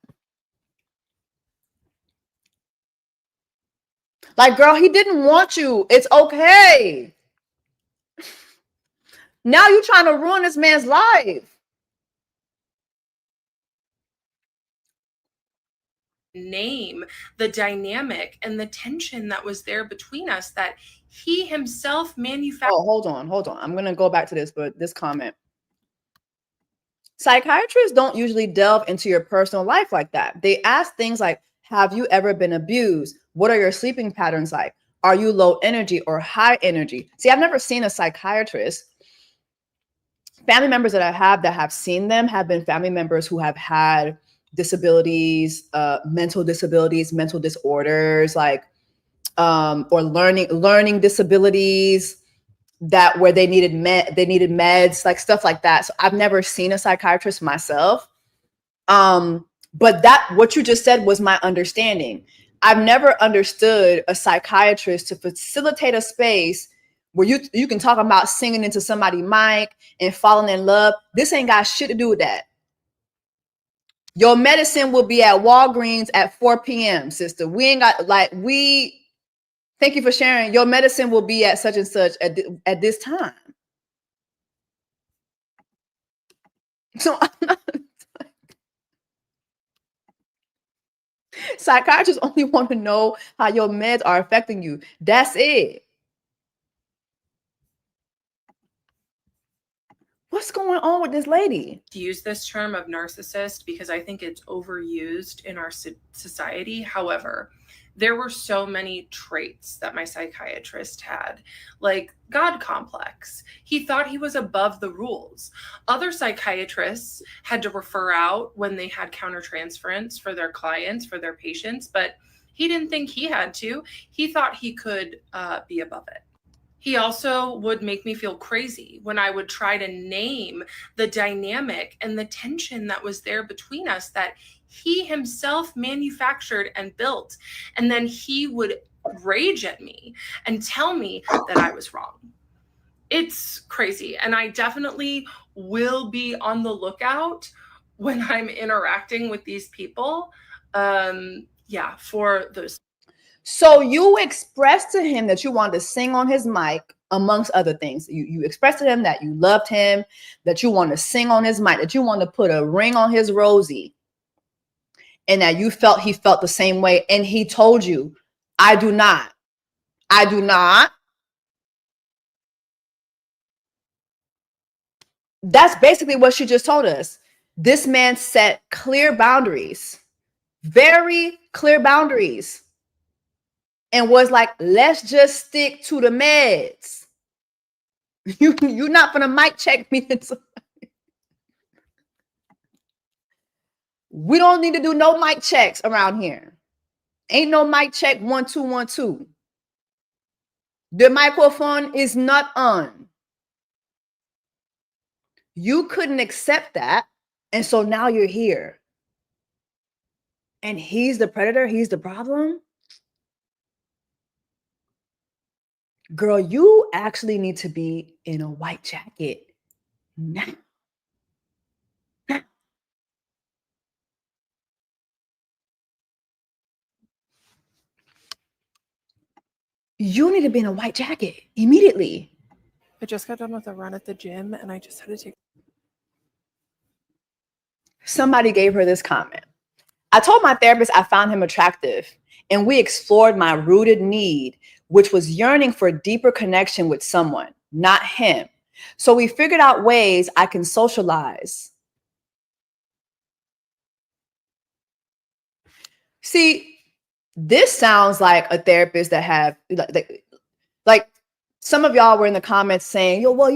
Like, girl, he didn't want you. It's okay. Now you're trying to ruin this man's life. Name the dynamic and the tension that was there between us that he himself manufactured. Oh, hold on. I'm going to go back to this comment. Psychiatrists don't usually delve into your personal life like that. They ask things like, have you ever been abused? What are your sleeping patterns like? Are you low energy or high energy? See, I've never seen a psychiatrist. Family members that I have that have seen them have been family members who have had disabilities, mental disorders, like or learning disabilities that where they needed meds, like stuff like that. So I've never seen a psychiatrist myself. But what you just said was my understanding. I've never understood a psychiatrist to facilitate a space where you can talk about singing into somebody's mic and falling in love. This ain't got shit to do with that. Your medicine will be at Walgreens at 4 p.m., sister. We ain't got thank you for sharing. Your medicine will be at such and such at this time. So psychiatrists only want to know how your meds are affecting you. That's it. What's going on with this lady? To use this term of narcissist because I think it's overused in our society. However, there were so many traits that my psychiatrist had, like God complex. He thought he was above the rules. Other psychiatrists had to refer out when they had countertransference for their clients, for their patients, but he didn't think he had to. He thought he could be above it. He also would make me feel crazy when I would try to name the dynamic and the tension that was there between us that he himself manufactured and built. And then he would rage at me and tell me that I was wrong. It's crazy. And I definitely will be on the lookout when I'm interacting with these people. For those. So you expressed to him that you wanted to sing on his mic, amongst other things. You expressed to him that you loved him, that you want to sing on his mic, that you want to put a ring on his rosy, and that he felt the same way. And he told you, I do not. That's basically what she just told us. This man set clear boundaries, very clear boundaries, and was like, let's just stick to the meds. You're not gonna mic check me. We don't need to do no mic checks around here. Ain't no mic check 1 2 1 2. The microphone is not on. You couldn't accept that, and so now you're here. And he's the predator, he's the problem. Girl, you actually need to be in a white jacket now. You need to be in a white jacket immediately. I just got done with a run at the gym and I just had to take. Somebody gave her this comment. I told my therapist I found him attractive, and we explored my rooted need, which was yearning for deeper connection with someone, not him. So we figured out ways I can socialize. See, this sounds like a therapist that have like some of y'all were in the comments saying, "Yo, well,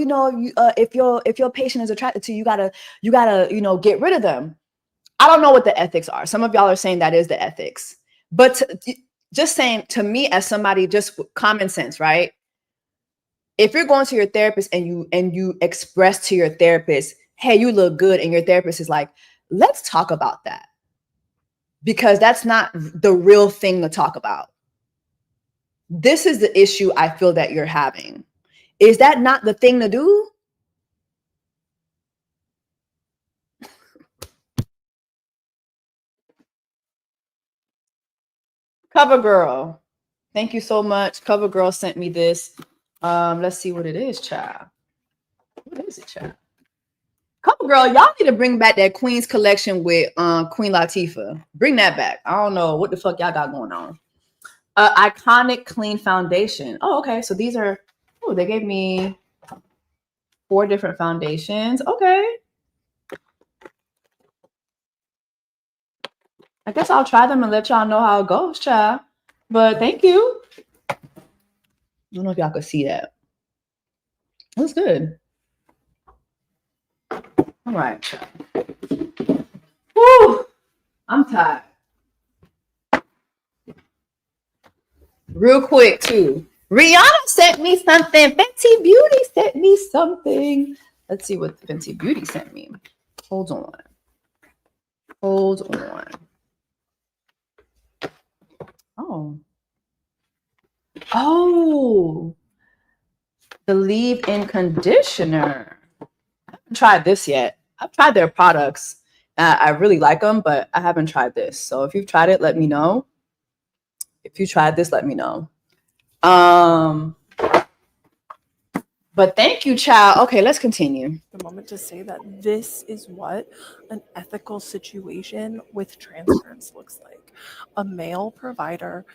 if your patient is attracted to you, you gotta get rid of them." I don't know what the ethics are. Some of y'all are saying that is the ethics, but just saying to me as somebody, just common sense, right? If you're going to your therapist and you express to your therapist, "Hey, you look good," and your therapist is like, "Let's talk about that," because that's not the real thing to talk about. This is the issue I feel that you're having. Is that not the thing to do? Cover Girl, thank you so much. Cover Girl sent me this. Let's see what it is, child. What is it, child? Cover Girl, y'all need to bring back that Queen's collection with Queen Latifah. Bring that back. I don't know what the fuck y'all got going on. Iconic Clean Foundation. Oh, okay. So these are, they gave me 4 different foundations. Okay. I guess I'll try them and let y'all know how it goes, child. But thank you. I don't know if y'all could see that. It was good. All right, child. Woo! I'm tired. real quick too. Rihanna sent me something. Fenty Beauty sent me something. Let's see what Fenty Beauty sent me. Hold on. Oh, the leave-in conditioner. I haven't tried this yet. I've tried their products. I really like them, but I haven't tried this. So if you've tried it, let me know. If you tried this, let me know. But thank you, child. Okay, let's continue. The moment to say that this is what an ethical situation with transference looks like. A male provider,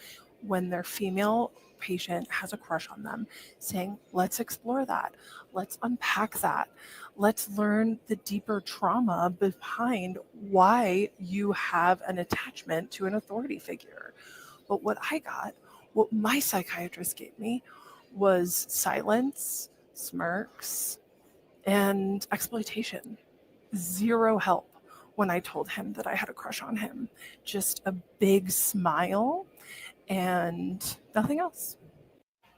when their female patient has a crush on them, saying, let's explore that. Let's unpack that. Let's learn the deeper trauma behind why you have an attachment to an authority figure. But what my psychiatrist gave me was silence, smirks, and exploitation. Zero help when I told him that I had a crush on him. Just a big smile and nothing else.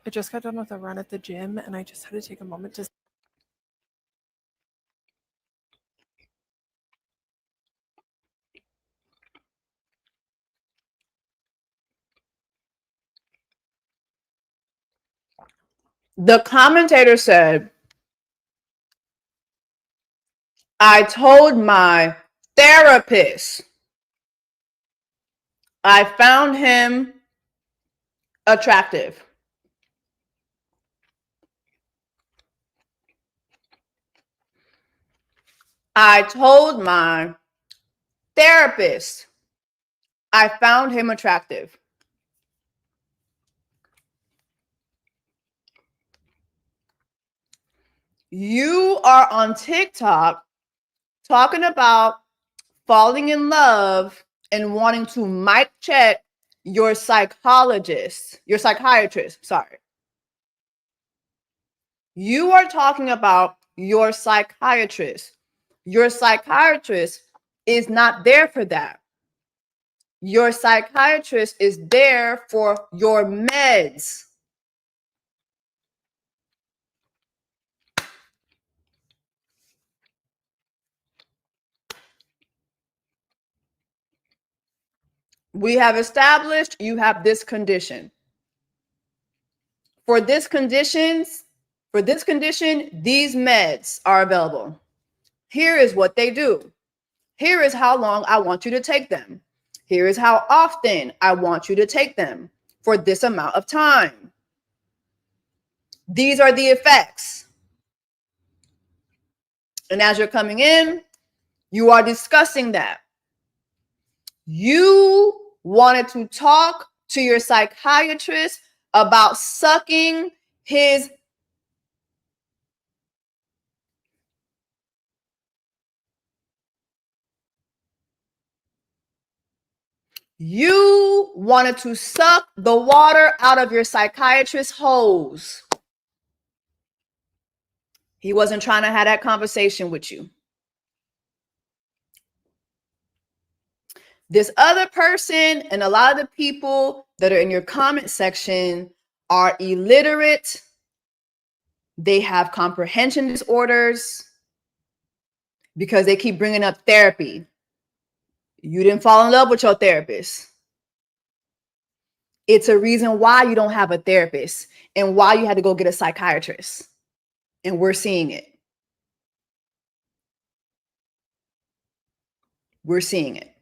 I just got done with a run at the gym and I just had to take a moment to The commentator said, I told my therapist I found him attractive. I told my therapist I found him attractive. You are on TikTok talking about falling in love and wanting to mic check your psychiatrist. Sorry. You are talking about your psychiatrist. Your psychiatrist is not there for that. Your psychiatrist is there for your meds. We have established you have this condition. For this condition, these meds are available. Here is what they do. Here is how long I want you to take them. Here is how often I want you to take them for this amount of time. These are the effects. And as you're coming in, you are discussing that. You wanted to talk to your psychiatrist about sucking his You wanted to suck the water out of your psychiatrist's hose. He wasn't trying to have that conversation with you. This other person and a lot of the people that are in your comment section are illiterate. They have comprehension disorders because they keep bringing up therapy. You didn't fall in love with your therapist. It's a reason why you don't have a therapist and why you had to go get a psychiatrist. And we're seeing it. We're seeing it.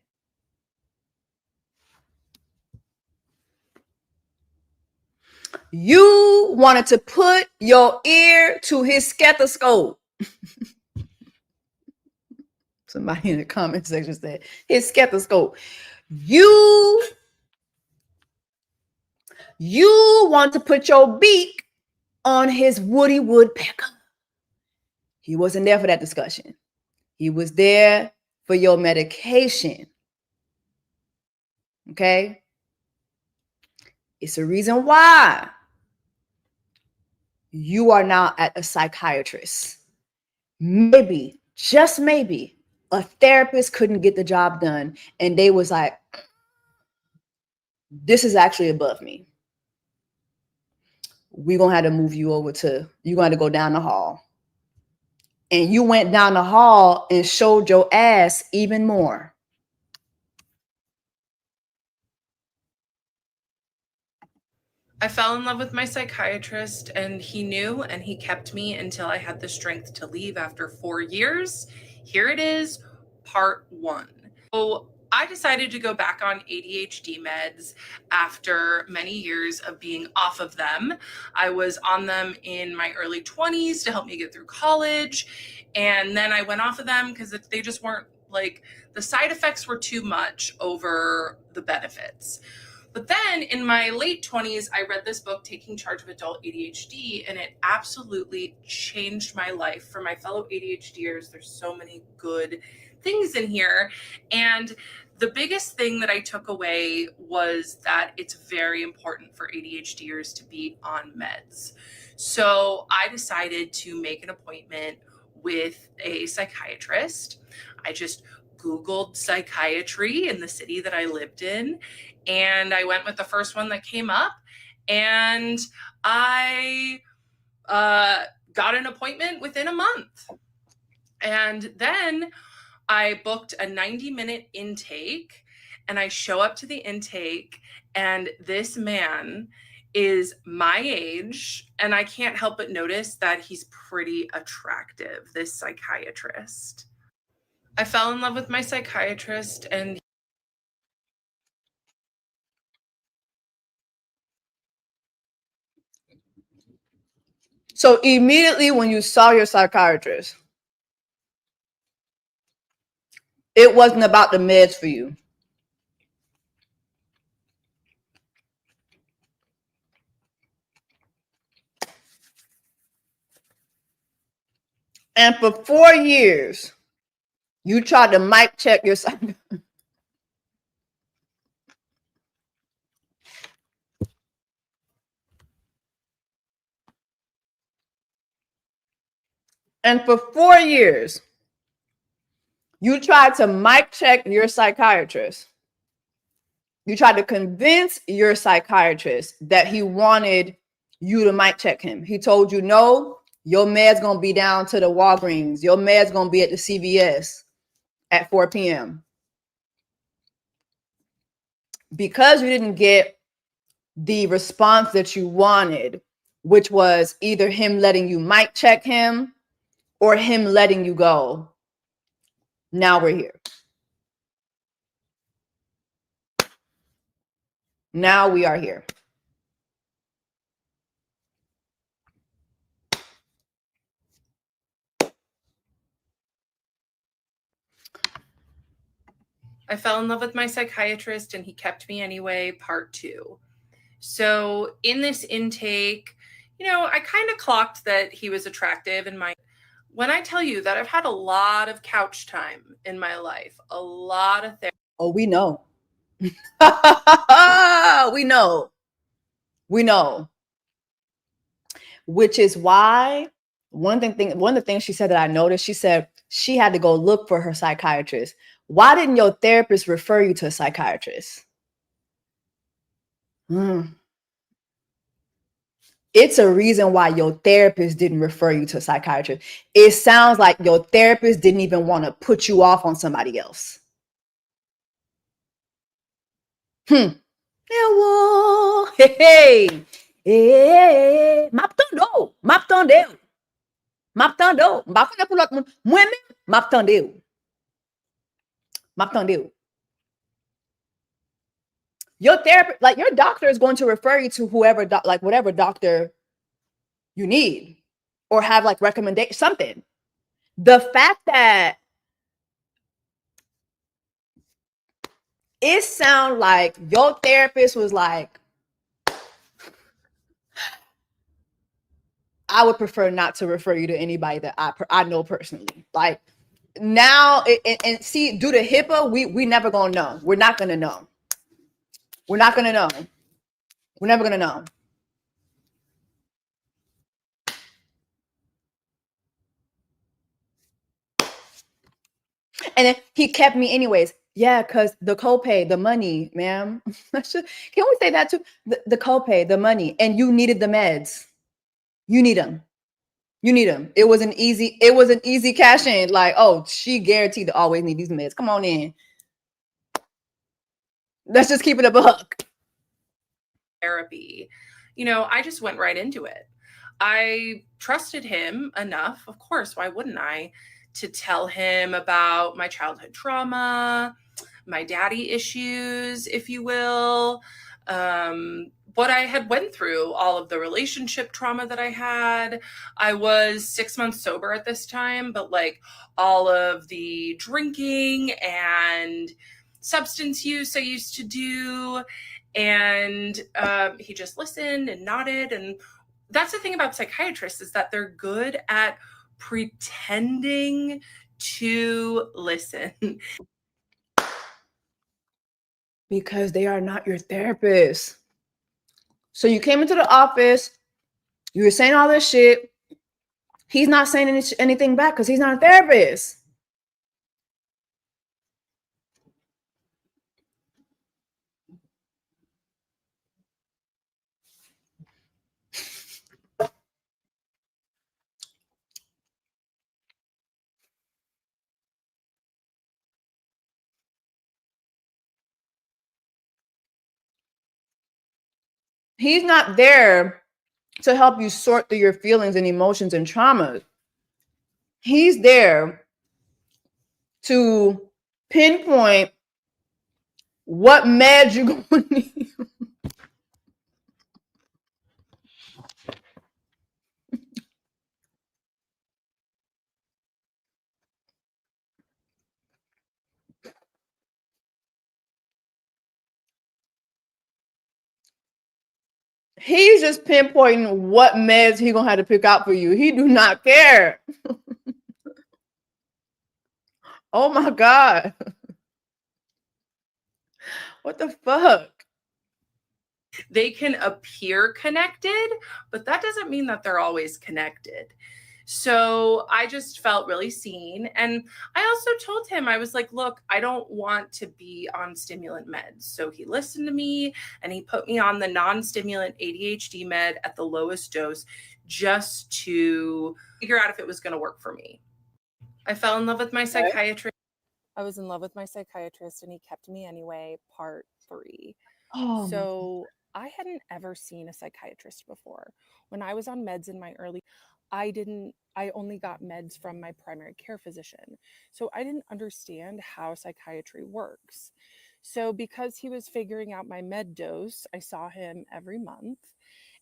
You wanted to put your ear to his stethoscope. Somebody in the comment section said his stethoscope. You want to put your beak on his Woody Woodpecker. He wasn't there for that discussion. He was there for your medication. Okay? It's a reason why you are now at a psychiatrist. Maybe, just maybe, a therapist couldn't get the job done and they was like, this is actually above me. we're going to have to move you over to, you're going to go down the hall. And you went down the hall and showed your ass even more. I fell in love with my psychiatrist, and he knew, and he kept me until I had the strength to leave after 4 years. Here it is, part 1. So I decided to go back on ADHD meds after many years of being off of them. I was on them in my early 20s to help me get through college. And then I went off of them because they just weren't, like, the side effects were too much over the benefits. But then in my late 20s, I read this book, Taking Charge of Adult ADHD, and it absolutely changed my life. For my fellow ADHDers, there's so many good things in here. And the biggest thing that I took away was that it's very important for ADHDers to be on meds. So I decided to make an appointment with a psychiatrist. I just Googled psychiatry in the city that I lived in, and I went with the first one that came up, and I got an appointment within a month. And then I booked a 90-minute intake, and I show up to the intake, and this man is my age, and I can't help but notice that he's pretty attractive, this psychiatrist. I fell in love with my psychiatrist, and So immediately when you saw your psychiatrist, it wasn't about the meds for you. And for 4 years, you tried to mic check your psychiatrist. And for 4 years, you tried to mic check your psychiatrist. You tried to convince your psychiatrist that he wanted you to mic check him. He told you, no, your med's going to be down to the Walgreens. Your med's going to be at the CVS at 4 p.m. Because you didn't get the response that you wanted, which was either him letting you mic check him or him letting you go. Now we're here. Now we are here. I fell in love with my psychiatrist, and he kept me anyway, part 2. So in this intake, I kind of clocked that he was attractive in my. When I tell you that I've had a lot of couch time in my life, a lot of therapy. Oh, we know. We know. We know. Which is why one of the things she said that I noticed, she said she had to go look for her psychiatrist. Why didn't your therapist refer you to a psychiatrist? It's a reason why your therapist didn't refer you to a psychiatrist. It sounds like your therapist didn't even want to put you off on somebody else. Hey, m'attendeu. Your therapist, like your doctor, is going to refer you to whoever, like whatever doctor you need, or have like recommendation, something. The fact that it sounds like your therapist was like, I would prefer not to refer you to anybody that I know personally. Like now, and see, due to HIPAA, we never gonna know. We're not gonna know. We're not gonna know. We're never gonna know. And then he kept me anyways. Yeah, because the copay, the money, ma'am. Can we say that too? The copay, the money, and you needed the meds. You need them. You need them. It was an easy cash in. Like, oh, she guaranteed to always need these meds. Come on in. Let's just keep it a buck. Therapy. You know, I just went right into it. I trusted him enough, of course, why wouldn't I, to tell him about my childhood trauma, my daddy issues, if you will, what I had went through, all of the relationship trauma that I had. I was 6 months sober at this time, but like all of the drinking and substance use I used to do. And he just listened and nodded. And that's the thing about psychiatrists, is that they're good at pretending to listen. Because they are not your therapist. So you came into the office, you were saying all this shit. He's not saying anything back because he's not a therapist. He's not there to help you sort through your feelings and emotions and traumas. He's there to pinpoint what meds you're going to need. He's just pinpointing what meds he's going to have to pick out for you. He do not care. Oh my God. What the fuck? They can appear connected, but that doesn't mean that they're always connected. So I just felt really seen. And I also told him, I was like, look, I don't want to be on stimulant meds. So he listened to me and he put me on the non-stimulant ADHD med at the lowest dose just to figure out if it was going to work for me. I fell in love with my psychiatrist. I was in love with my psychiatrist and he kept me anyway, part 3. Oh, so I hadn't ever seen a psychiatrist before. When I was on meds in my early, I only got meds from my primary care physician. So I didn't understand how psychiatry works. So because he was figuring out my med dose, I saw him every month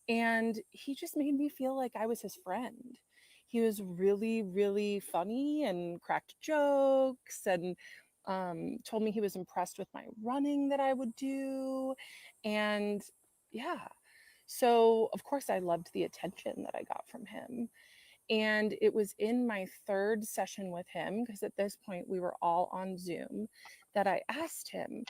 and he just made me feel like I was his friend. He was really, really funny and cracked jokes and told me he was impressed with my running that I would do. And yeah, so of course I loved the attention that I got from him. And it was in my 3rd session with him, because at this point we were all on Zoom, that I asked him,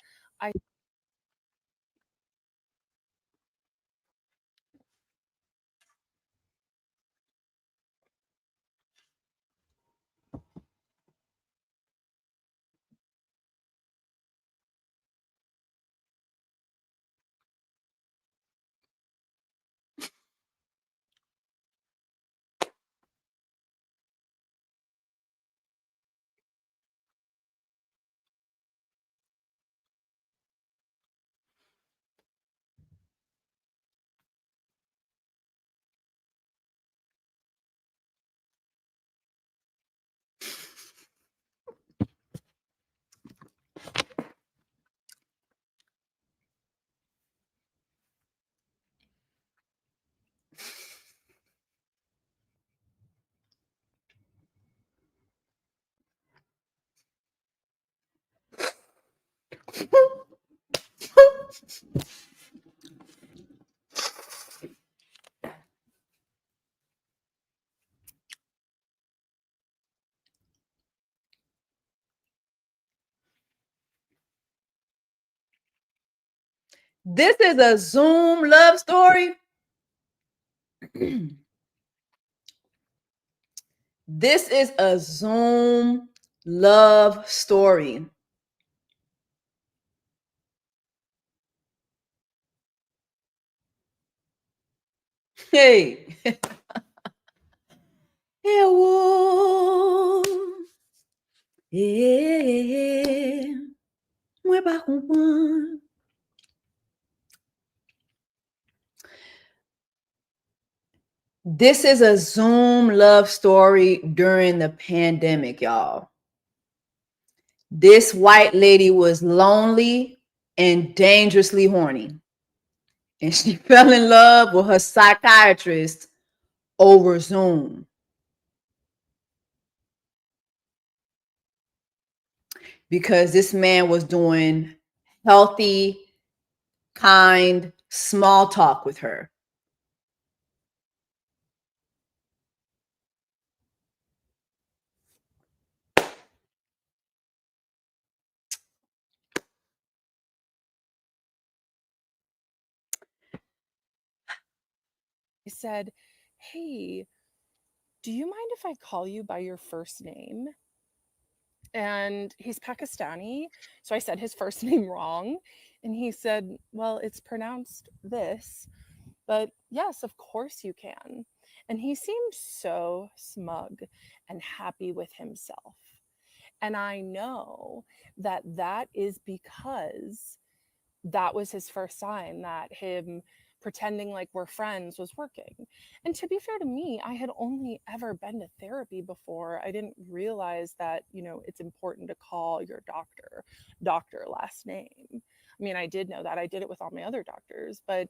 this is a Zoom love story. This is a Zoom love story. Hey. Eu This is a Zoom love story during the pandemic, y'all. This white lady was lonely and dangerously horny. And she fell in love with her psychiatrist over Zoom. Because this man was doing healthy, kind, small talk with her. He said, "Hey, do you mind if I call you by your first name?" And he's Pakistani, so I said his first name wrong. And he said, "Well, it's pronounced this, but yes, of course you can." And he seemed so smug and happy with himself. And I know that that is because that was his first sign that him pretending like we're friends was working. And to be fair to me, I had only ever been to therapy before. I didn't realize that, it's important to call your doctor last name. I mean, I did know that. I did it with all my other doctors, but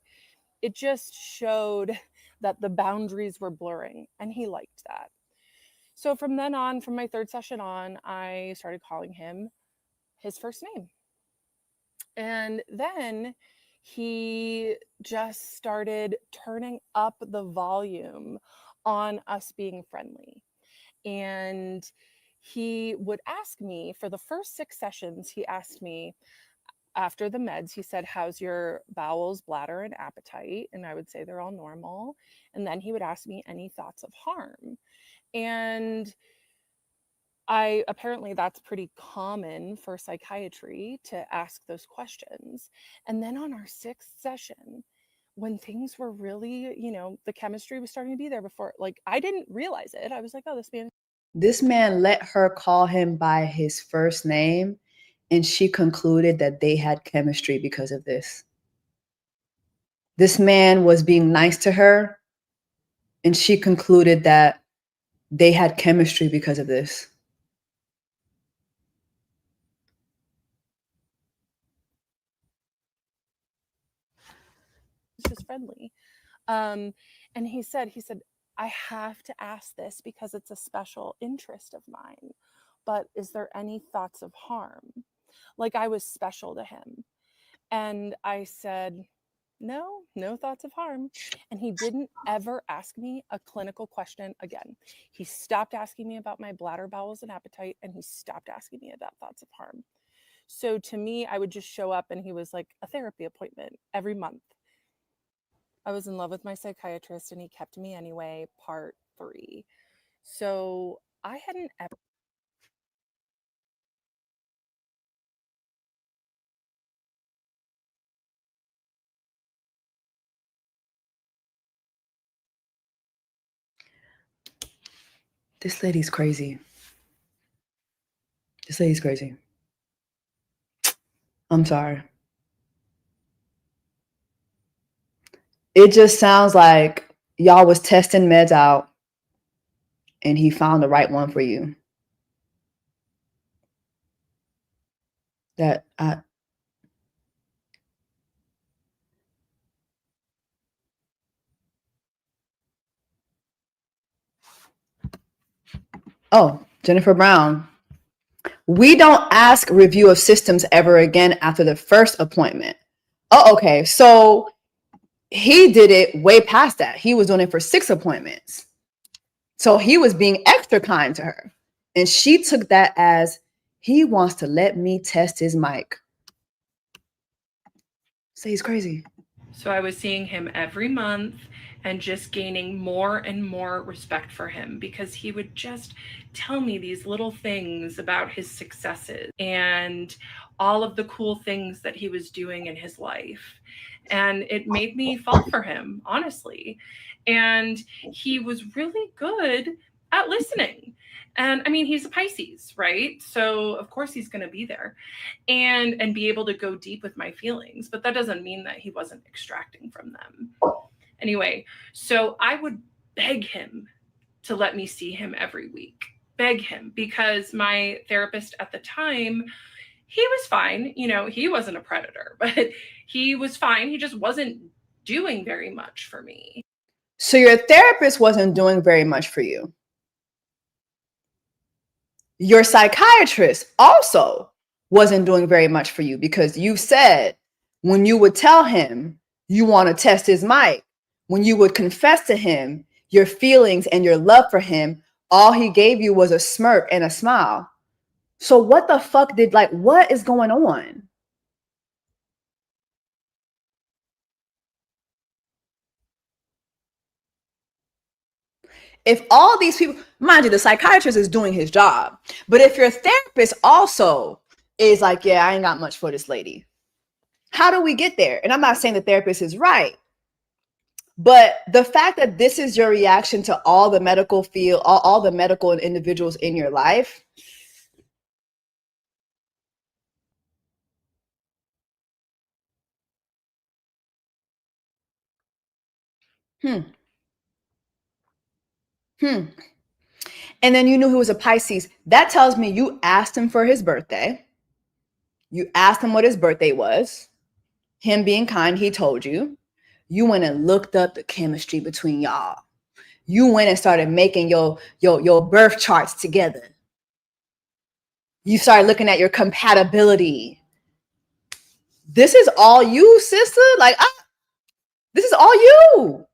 it just showed that the boundaries were blurring, and he liked that. So from then on, from my third session on, I started calling him his first name. And then he just started turning up the volume on us being friendly. And he would ask me for the first 6 sessions, he asked me after the meds, he said, "How's your bowels, bladder, and appetite?" And I would say they're all normal. And then he would ask me any thoughts of harm. And apparently that's pretty common for psychiatry to ask those questions. And then on our 6th session, when things were really, the chemistry was starting to be there before, like, I didn't realize it. I was like, oh, This man let her call him by his first name, and she concluded that they had chemistry because of this. This man was being nice to her, and she concluded that they had chemistry because of this. it's just friendly. And he said, "I have to ask this because it's a special interest of mine, but is there any thoughts of harm?" Like I was special to him. And I said, "No, no thoughts of harm." And he didn't ever ask me a clinical question again. He stopped asking me about my bladder, bowels, and appetite, and he stopped asking me about thoughts of harm. So to me, I would just show up and he was like a therapy appointment every month. I was in love with my psychiatrist and he kept me anyway, part 3. So I hadn't ever. This lady's crazy. This lady's crazy. I'm sorry. It just sounds like y'all was testing meds out and he found the right one for you. Oh, Jennifer Brown. We don't ask review of systems ever again after the first appointment. Oh, okay. So he did it way past that. He was doing it for 6 appointments. So he was being extra kind to her. And she took that as he wants to let me test his mic. So he's crazy. So I was seeing him every month and just gaining more and more respect for him because he would just tell me these little things about his successes and all of the cool things that he was doing in his life. And it made me fall for him, honestly. And he was really good at listening. And I mean, he's a Pisces, right? So of course he's going to be there and be able to go deep with my feelings, but that doesn't mean that he wasn't extracting from them. Anyway, so I would beg him to let me see him every week. Beg him, because my therapist at the time, he was fine. You know, he wasn't a predator, but he was fine. He just wasn't doing very much for me. So your therapist wasn't doing very much for you. Your psychiatrist also wasn't doing very much for you, because you said when you would tell him you want to test his mic, when you would confess to him your feelings and your love for him, all he gave you was a smirk and a smile. So what the fuck what is going on? If all these people, mind you, the psychiatrist is doing his job, but if your therapist also is like, yeah, I ain't got much for this lady, how do we get there? And I'm not saying the therapist is right, but the fact that this is your reaction to all the medical field, all the medical individuals in your life, And then you knew he was a Pisces. That tells me you asked him for his birthday. You asked him what his birthday was. Him being kind, he told you. You went and looked up the chemistry between y'all. You went and started making your birth charts together. You started looking at your compatibility. This is all you, sister? This is all you.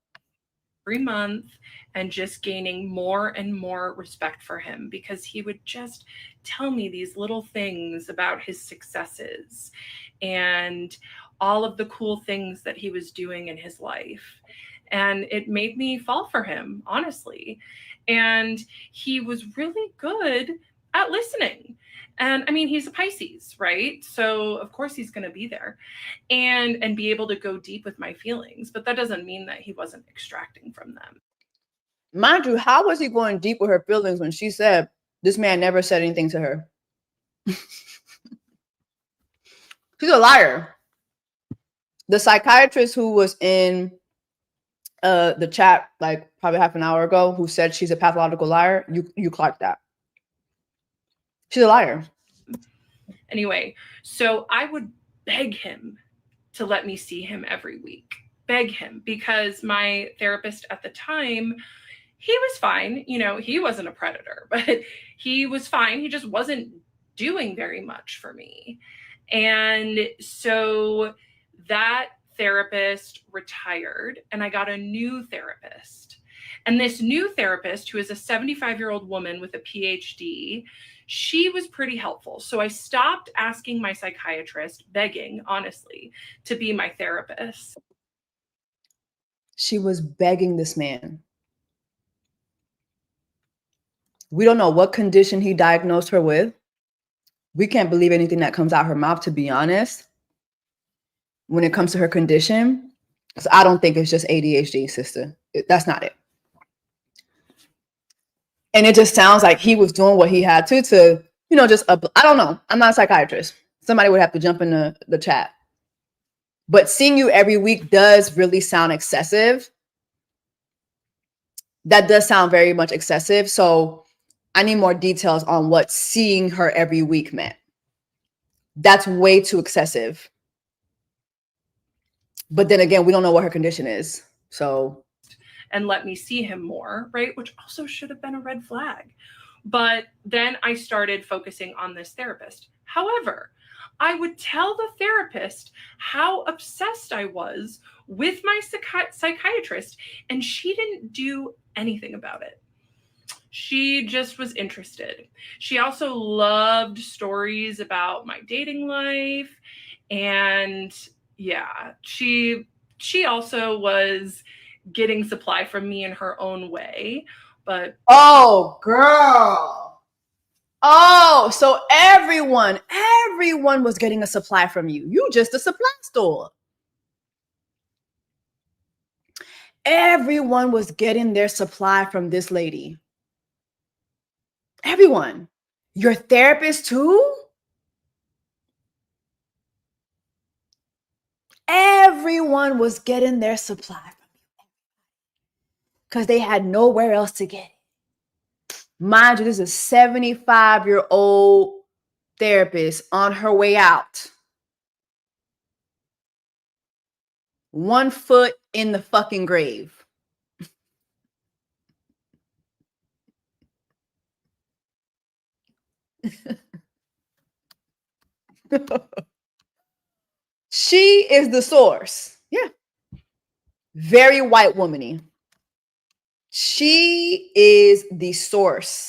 Every month, and just gaining more and more respect for him, because he would just tell me these little things about his successes and all of the cool things that he was doing in his life. And it made me fall for him, honestly. And he was really good at listening. And I mean, he's a Pisces, right? So of course he's going to be there and be able to go deep with my feelings, but that doesn't mean that he wasn't extracting from them. Mind you, how was he going deep with her feelings when she said this man never said anything to her? She's a liar. The psychiatrist who was in the chat like probably half an hour ago, who said she's a pathological liar, you clocked that. She's a liar. Anyway, so I would beg him to let me see him every week. Beg him, because my therapist at the time, he was fine. You know, he wasn't a predator, but he was fine. He just wasn't doing very much for me. And so that therapist retired, and I got a new therapist. And this new therapist, who is a 75-year-old woman with a PhD, she was pretty helpful. So I stopped asking my psychiatrist, begging, honestly, to be my therapist. She was begging this man. We don't know what condition he diagnosed her with. We can't believe anything that comes out her mouth, to be honest, when it comes to her condition. So I don't think it's just ADHD, sister. That's not it. And it just sounds like he was doing what he had to, you know, I don't know. I'm not a psychiatrist. Somebody would have to jump in the chat. But seeing you every week does really sound excessive. That does sound very much excessive. So I need more details on what seeing her every week meant. That's way too excessive. But then again, we don't know what her condition is. So. And let me see him more, right? Which also should have been a red flag. But then I started focusing on this therapist. However, I would tell the therapist how obsessed I was with my psychiatrist, and she didn't do anything about it. She just was interested. She also loved stories about my dating life. And yeah, she also was getting supply from me in her own way. But oh, girl. Oh, so everyone was getting a supply from you. You just a supply store. Everyone was getting their supply from this lady. Everyone. Your therapist too? Everyone was getting their supply from you because they had nowhere else to get it. Mind you, this is a 75-year-old therapist on her way out. 1 foot in the fucking grave. She is the source. Yeah. Very white womany. She is the source.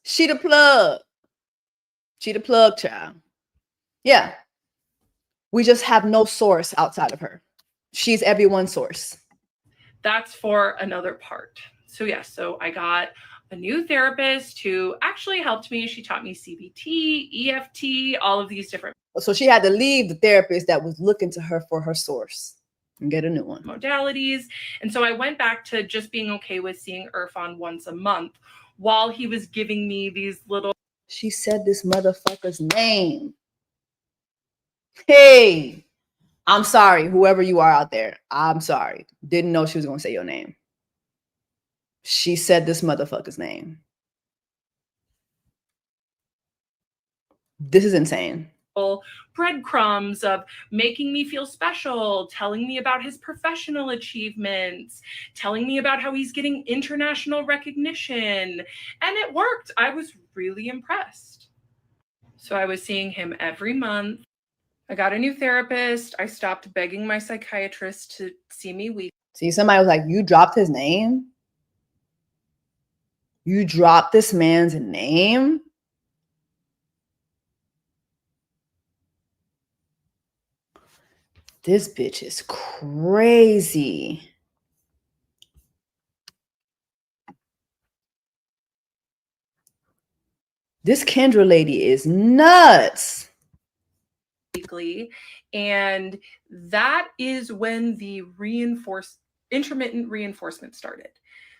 She the plug. She the plug, child. Yeah. We just have no source outside of her. She's everyone's source. That's for another part. So yeah, so I got a new therapist who actually helped me. She taught me CBT, EFT, all of these different So she had to leave the therapist that was looking to her for her source and get a new one. modalities. And so I went back to just being okay with seeing Irfan once a month while he was giving me these little. She said this motherfucker's name. Hey, I'm sorry, whoever you are out there. I'm sorry. Didn't know she was going to say your name. She said this motherfucker's name. This is insane. Breadcrumbs of making me feel special, telling me about his professional achievements, telling me about how he's getting international recognition. And it worked. I was really impressed. So I was seeing him every month. I got a new therapist. I stopped begging my psychiatrist to see me weekly. See, somebody was like, you dropped his name? You dropped this man's name? This bitch is crazy. This Kendra lady is nuts. Weekly, and that is when the intermittent reinforcement started.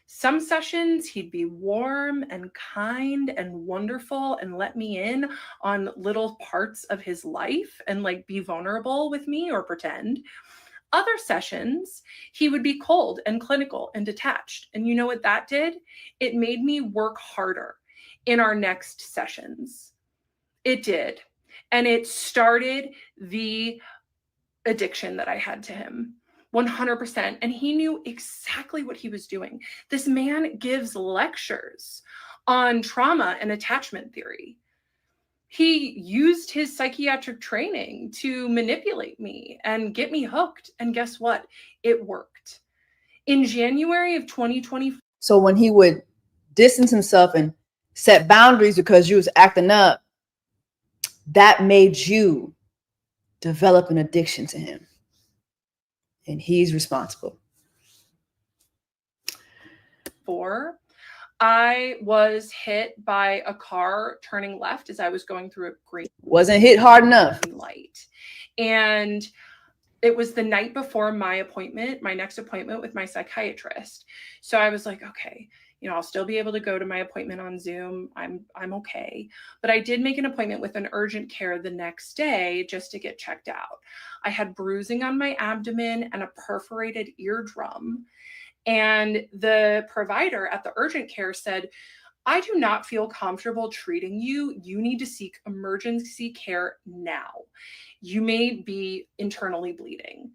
Some sessions he'd be warm and kind and wonderful and let me in on little parts of his life and like be vulnerable with me or pretend. Other sessions, he would be cold and clinical and detached. And you know what that did? It made me work harder in our next sessions. It did. And it started the addiction that I had to him. 100%. And he knew exactly what he was doing. This man gives lectures on trauma and attachment theory. He used his psychiatric training to manipulate me and get me hooked. And guess what? It worked. In January of 2020. So when he would distance himself and set boundaries because you was acting up, that made you develop an addiction to him. And he's responsible. 4, I was hit by a car turning left as I was going through a green Wasn't hit hard enough. light. And it was the night before my next appointment with my psychiatrist. So I was like, okay, I'll still be able to go to my appointment on Zoom. I'm okay. But I did make an appointment with an urgent care the next day just to get checked out. I had bruising on my abdomen and a perforated eardrum. And the provider at the urgent care said, I do not feel comfortable treating you. You need to seek emergency care now. You may be internally bleeding.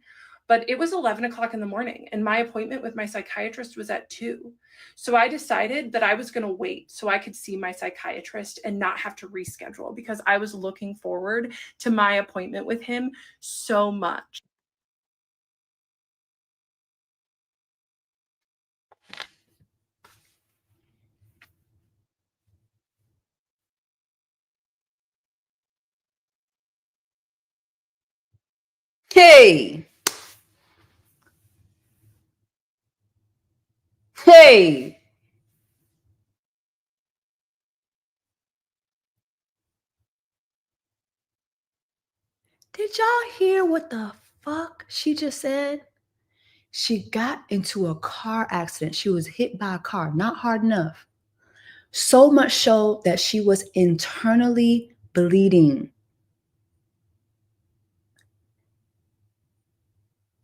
But it was 11 o'clock in the morning and my appointment with my psychiatrist was at 2. So I decided that I was going to wait so I could see my psychiatrist and not have to reschedule because I was looking forward to my appointment with him so much. Hey. Did y'all hear what the fuck she just said? She got into a car accident. She was hit by a car, not hard enough. So much so that she was internally bleeding.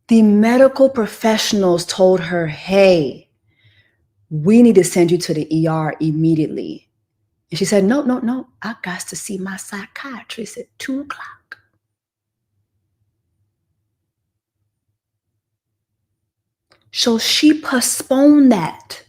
The medical professionals told her, hey, we need to send you to the ER immediately. And she said, no, I got to see my psychiatrist at 2:00. So she postponed that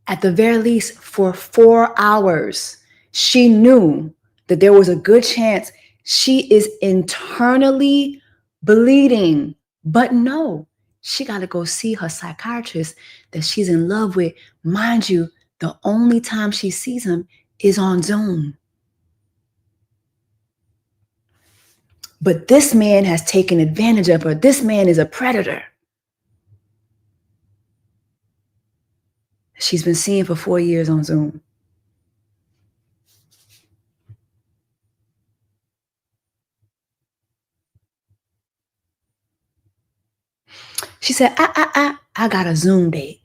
at the very least for 4 hours. She knew that there was a good chance she is internally bleeding, but no, she got to go see her psychiatrist that she's in love with. Mind you, the only time she sees him is on Zoom. But this man has taken advantage of her. This man is a predator. She's been seeing for 4 years on Zoom. She said, I got a Zoom date.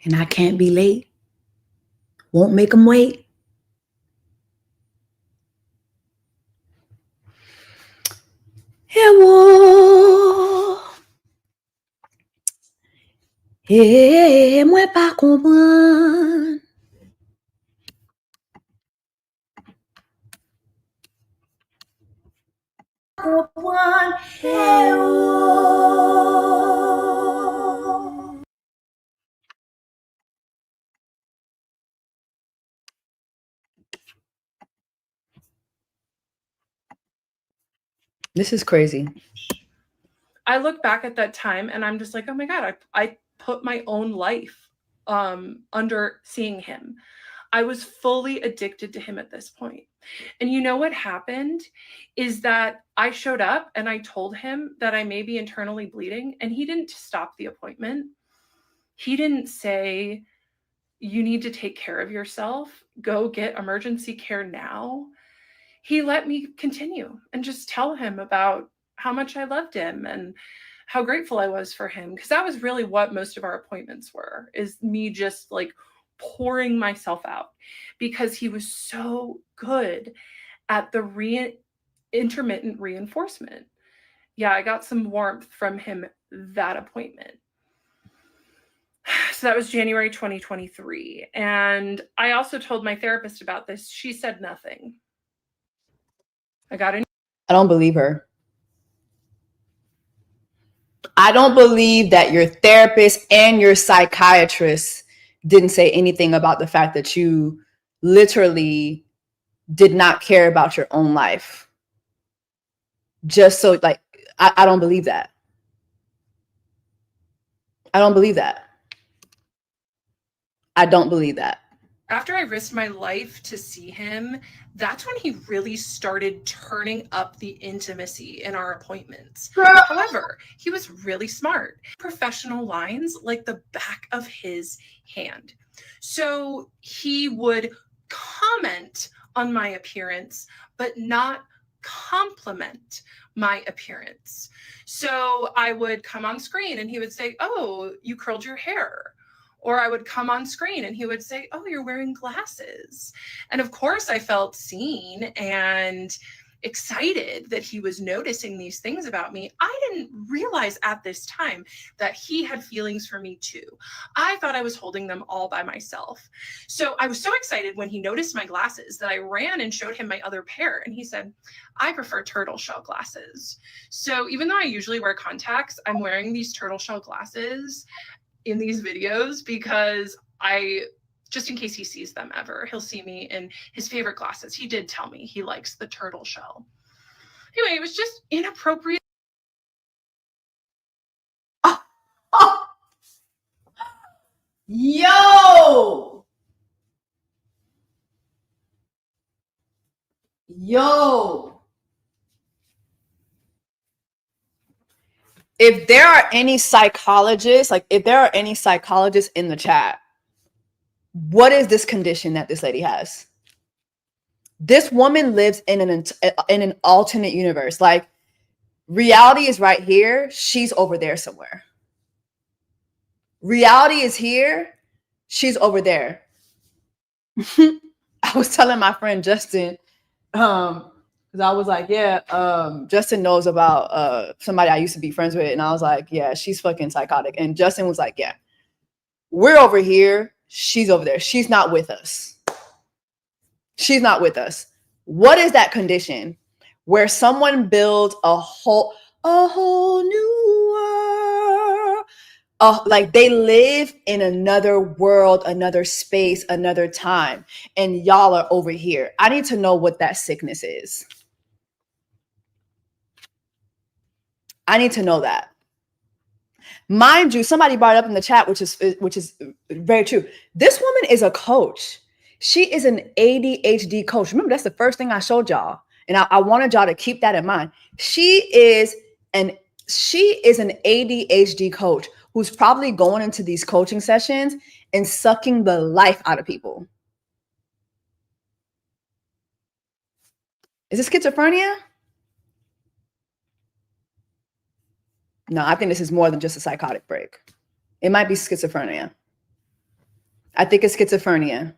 And I can't be late. Won't make him wait. Moi pas comprendre. This is crazy. I look back at that time and I'm just like, oh my God, I put my own life under seeing him. I was fully addicted to him at this point. And you know what happened is that I showed up and I told him that I may be internally bleeding, and he didn't stop the appointment. He didn't say, you need to take care of yourself, go get emergency care now. He let me continue and just tell him about how much I loved him and how grateful I was for him. Because that was really what most of our appointments were, is me just like pouring myself out, because he was so good at the intermittent reinforcement. Yeah, I got some warmth from him that appointment. So that was January 2023. And I also told my therapist about this. She said nothing. I don't believe her. I don't believe that your therapist and your psychiatrist didn't say anything about the fact that you literally did not care about your own life. Just so, like, I don't believe that. I don't believe that. I don't believe that. After I risked my life to see him, that's when he really started turning up the intimacy in our appointments. However, he was really smart. Professional lines like the back of his hand. So he would comment on my appearance, but not compliment my appearance. So I would come on screen and he would say, oh, you curled your hair. Or I would come on screen and he would say, oh, you're wearing glasses. And of course I felt seen and excited that he was noticing these things about me. I didn't realize at this time that he had feelings for me too. I thought I was holding them all by myself. So I was so excited when he noticed my glasses that I ran and showed him my other pair. And he said, I prefer turtle shell glasses. So even though I usually wear contacts, I'm wearing these turtle shell glasses in these videos because just in case he sees them ever, he'll see me in his favorite glasses. He did tell me he likes the turtle shell. Anyway, it was just inappropriate. Yo! If there are any psychologists, in the chat, what is this condition that this lady has? This woman lives in an alternate universe. Like, reality is right here. She's over there somewhere. Reality is here. She's over there. I was telling my friend Justin, because I was like, yeah, Justin knows about somebody I used to be friends with. And I was like, yeah, she's fucking psychotic. And Justin was like, yeah, we're over here. She's over there. She's not with us. She's not with us. What is that condition where someone builds a whole new world? Like they live in another world, another space, another time, and y'all are over here. I need to know what that sickness is. I need to know that. Mind you, somebody brought it up in the chat, which is very true. This woman is a coach. She is an ADHD coach. Remember, that's the first thing I showed y'all. And I wanted y'all to keep that in mind. She is an ADHD coach who's probably going into these coaching sessions and sucking the life out of people. Is this schizophrenia? No, I think this is more than just a psychotic break. It might be schizophrenia. I think it's schizophrenia.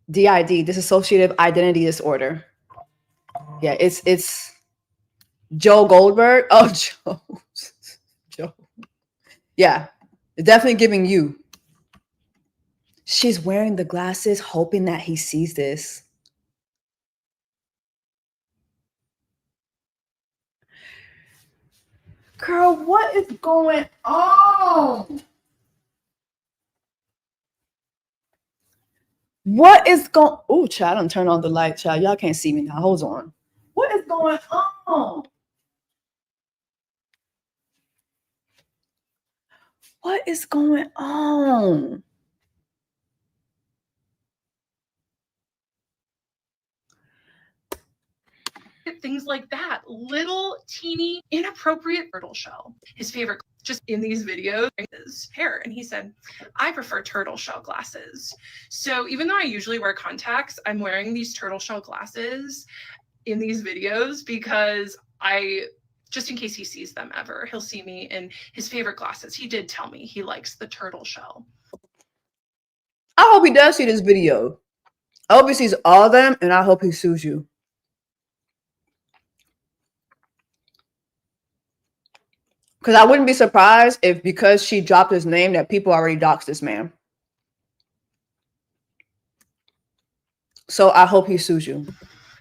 DID, dissociative identity disorder. Yeah, it's Joe Goldberg. Oh, Joe. Yeah, definitely giving you. She's wearing the glasses, hoping that he sees this. Girl, what is going on? What is going? Oh, child, I done turn on the light, child. Y'all can't see me now. Hold on. What is going on? What is going on? Things like that. Little teeny inappropriate turtle shell. His favorite, just in these videos, is hair. And he said, I prefer turtle shell glasses. So even though I usually wear contacts, I'm wearing these turtle shell glasses in these videos because just in case he sees them ever, he'll see me in his favorite glasses. He did tell me he likes the turtle shell. I hope he does see this video. I hope he sees all of them, and I hope he sues you. Because I wouldn't be surprised if, because she dropped his name, that people already doxed this man. So I hope he sues you.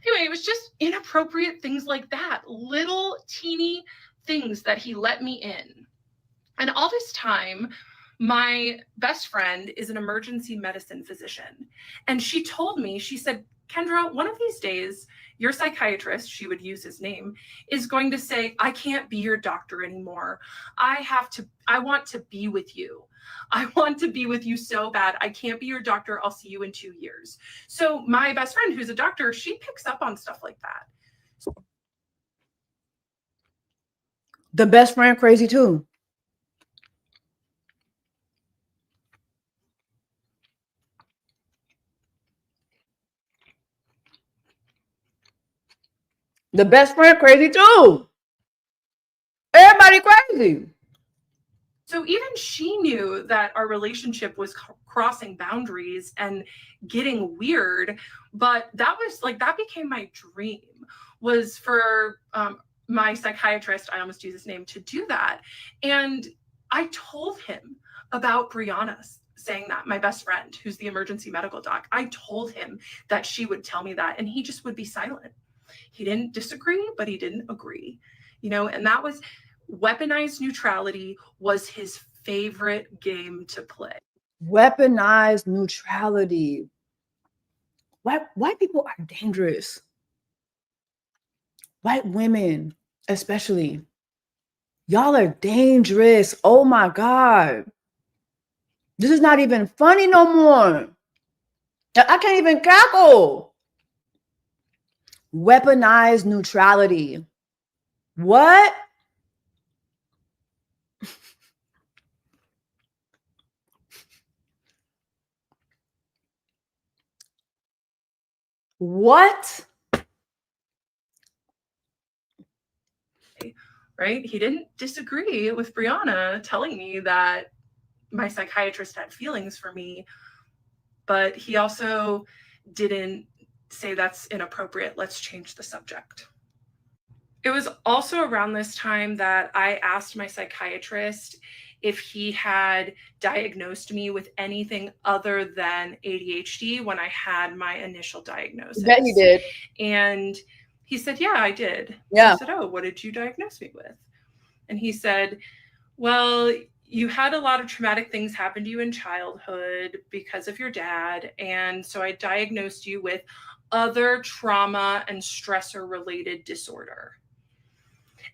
Anyway, it was just inappropriate things like that. Little teeny things that he let me in. And all this time, my best friend is an emergency medicine physician. And she told me, she said, Kendra, one of these days, your psychiatrist, she would use his name, is going to say, I can't be your doctor anymore. I want to be with you. I want to be with you so bad. I can't be your doctor. I'll see you in 2 years. So my best friend, who's a doctor, she picks up on stuff like that. The best friend crazy too. The best friend crazy too. Everybody crazy. So even she knew that our relationship was crossing boundaries and getting weird, but that became my dream, was for my psychiatrist, I almost use his name, to do that. And I told him about Brianna saying that, my best friend, who's the emergency medical doc. I told him that she would tell me that, and he just would be silent. He didn't disagree, but he didn't agree, and that was weaponized neutrality was his favorite game to play. Weaponized neutrality. White people are dangerous. White women, especially. Y'all are dangerous. Oh my God. This is not even funny no more. I can't even cackle. Weaponized neutrality. What? What? Right? He didn't disagree with Brianna telling me that my psychiatrist had feelings for me, but he also didn't say that's inappropriate. Let's change the subject. It was also around this time that I asked my psychiatrist if he had diagnosed me with anything other than ADHD when I had my initial diagnosis. I bet you did. And he said, yeah, I did. Yeah. I said, oh, what did you diagnose me with? And he said, well, you had a lot of traumatic things happen to you in childhood because of your dad. And so I diagnosed you with other trauma and stressor related disorder.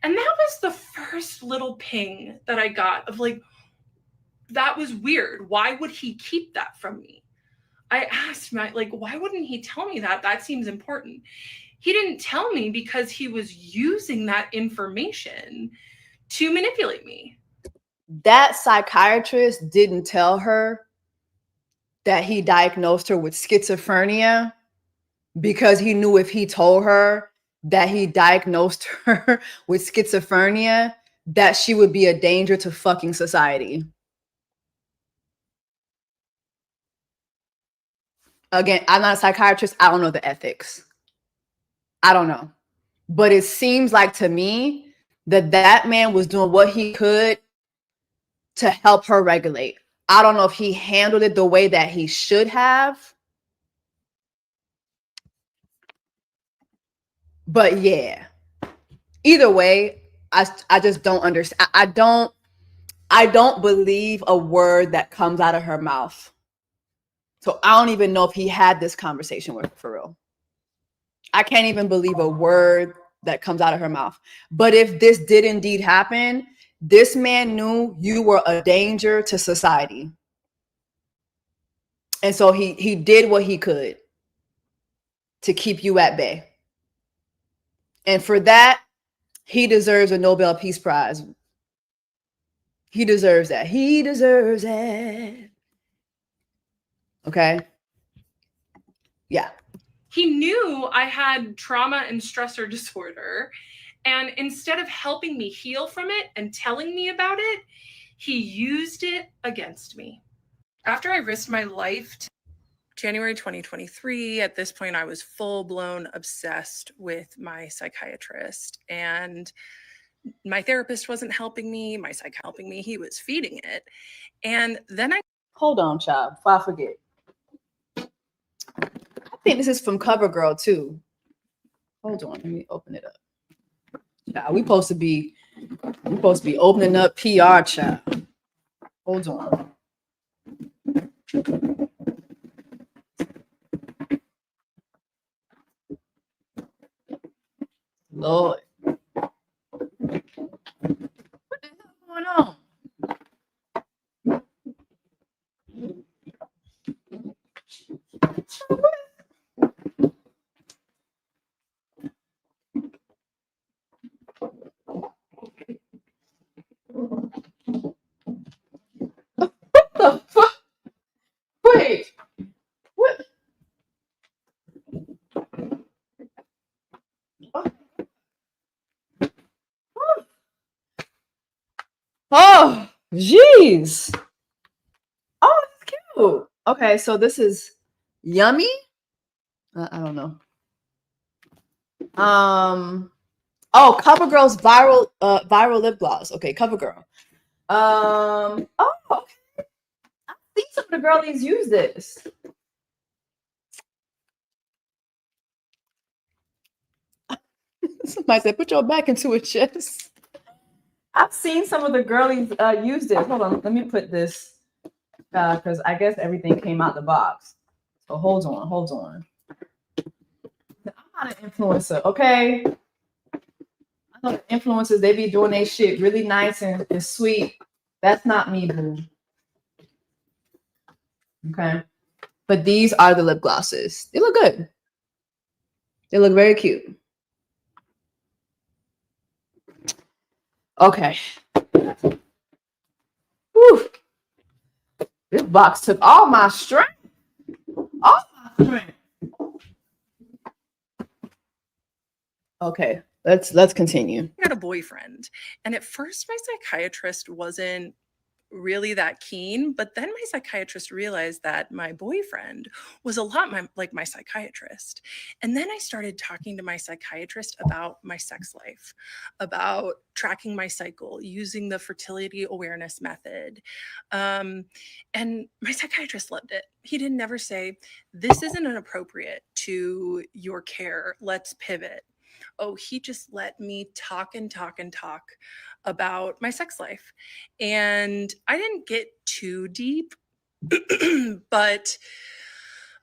And that was the first little ping that I got of like, that was weird. Why would he keep that from me? I asked him, like, why wouldn't he tell me that? That seems important. He didn't tell me because he was using that information to manipulate me. That psychiatrist didn't tell her that he diagnosed her with schizophrenia because he knew if he told her that he diagnosed her with schizophrenia, that she would be a danger to fucking society. Again, I'm not a psychiatrist. I don't know the ethics. I don't know. But it seems like to me that that man was doing what he could to help her regulate. I don't know if he handled it the way that he should have. But yeah, either way, I just don't understand. I don't believe a word that comes out of her mouth. So I don't even know if he had this conversation with her for real. I can't even believe a word that comes out of her mouth. But if this did indeed happen, this man knew you were a danger to society. And so he did what he could to keep you at bay. And for that, he deserves a Nobel Peace Prize. He deserves that. He deserves it. Okay? Yeah. He knew I had trauma and stressor disorder. And instead of helping me heal from it and telling me about it, he used it against me. After I risked my life, January 2023, at this point, I was full-blown obsessed with my psychiatrist. And my therapist wasn't helping me. My psych helping me. He was feeding it. And then Hold on, child, before I forget. I think this is from CoverGirl too. Hold on, let me open it up. Child, we supposed to be opening up PR, child. Hold on. Lord. What the hell going on? What the fuck? Wait. What? Oh, jeez. Oh, it's cute. Okay, so this is yummy. I don't know. Oh, CoverGirl's viral lip gloss. Okay, CoverGirl. Oh, okay. I think some of the girlies use this. Somebody said, "Put your back into it, Jess." I've seen some of the girlies use this. Hold on, let me put this because I guess everything came out the box. So hold on. I'm not an influencer, okay? I know the influencers, they be doing their shit really nice and sweet. That's not me, boo. Okay. But these are the lip glosses. They look good. They look very cute. Okay. Whew. This box took all my strength. All my strength. Okay, let's continue. I got a boyfriend. And at first, my psychiatrist wasn't really that keen, but then my psychiatrist realized that my boyfriend was a lot like my psychiatrist. And then I started talking to my psychiatrist about my sex life, about tracking my cycle, using the fertility awareness method. And my psychiatrist loved it. He didn't never say, this isn't inappropriate to your care, let's pivot. Oh, he just let me talk and talk and talk about my sex life. And I didn't get too deep, but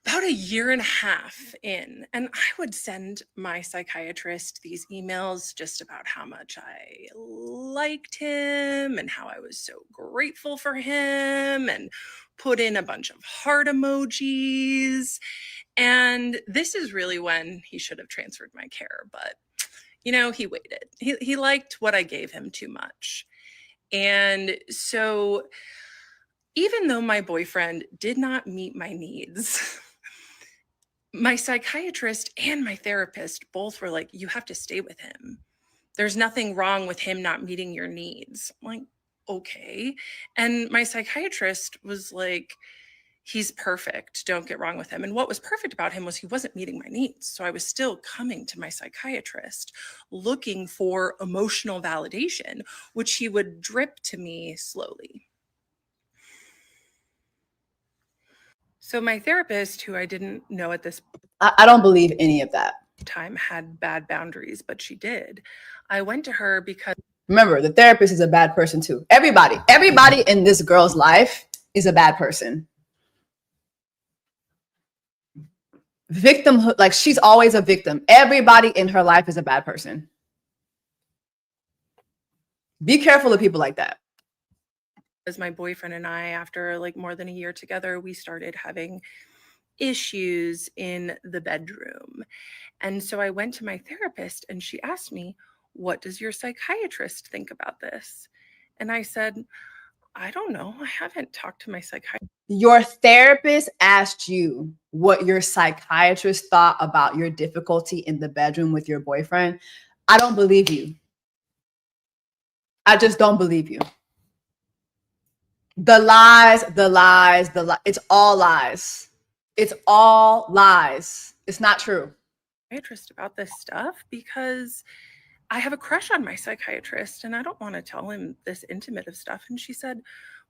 about a year and a half in, and I would send my psychiatrist these emails just about how much I liked him and how I was so grateful for him, and put in a bunch of heart emojis. And this is really when he should have transferred my care, but he waited. He liked what I gave him too much. And so even though my boyfriend did not meet my needs, my psychiatrist and my therapist both were like, you have to stay with him. There's nothing wrong with him not meeting your needs. I'm like, okay. And my psychiatrist was like, he's perfect. Don't get wrong with him. And what was perfect about him was he wasn't meeting my needs. So I was still coming to my psychiatrist looking for emotional validation, which he would drip to me slowly. So my therapist, who I didn't know at this I don't believe any of that. time had bad boundaries, but she did. I went to her because Remember, the therapist is a bad person too. Everybody in this girl's life is a bad person. Victimhood, like she's always a victim. Everybody in her life is a bad person. Be careful of people like that. as my boyfriend and I, after like more than a year together, we started having issues in the bedroom. And so I went to my therapist and she asked me, what does your psychiatrist think about this? And I said, I don't know. I haven't talked to my psychiatrist. Your therapist asked you what your psychiatrist thought about your difficulty in the bedroom with your boyfriend. I don't believe you. I just don't believe you. The lies. It's all lies. It's all lies. It's not true. Psychiatrist about this stuff because I have a crush on my psychiatrist and I don't want to tell him this intimate of stuff. And she said,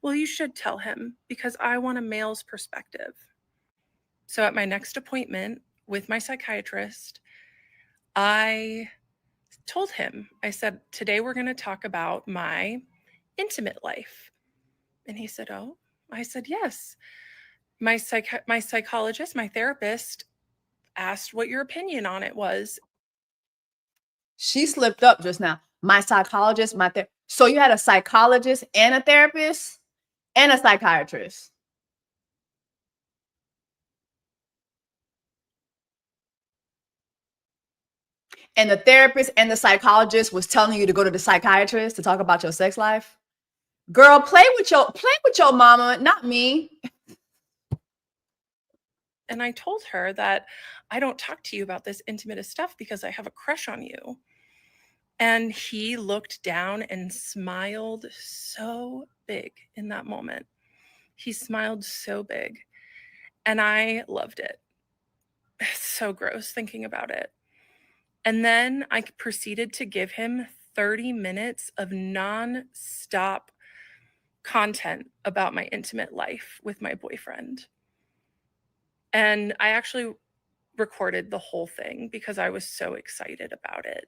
well, you should tell him because I want a male's perspective. So at my next appointment with my psychiatrist, I told him, I said, today we're going to talk about my intimate life. And he said, oh, I said, yes. My psychologist, my therapist asked what your opinion on it was. She slipped up just now. My psychologist, so you had a psychologist and a therapist and a psychiatrist. And the therapist and the psychologist was telling you to go to the psychiatrist to talk about your sex life. Girl, play with your mama, not me. And I told her that I don't talk to you about this intimate stuff because I have a crush on you. And he looked down and smiled so big in that moment. He smiled so big. And I loved it. It's so gross thinking about it. And then I proceeded to give him 30 minutes of non-stop content about my intimate life with my boyfriend. And I actually recorded the whole thing because I was so excited about it.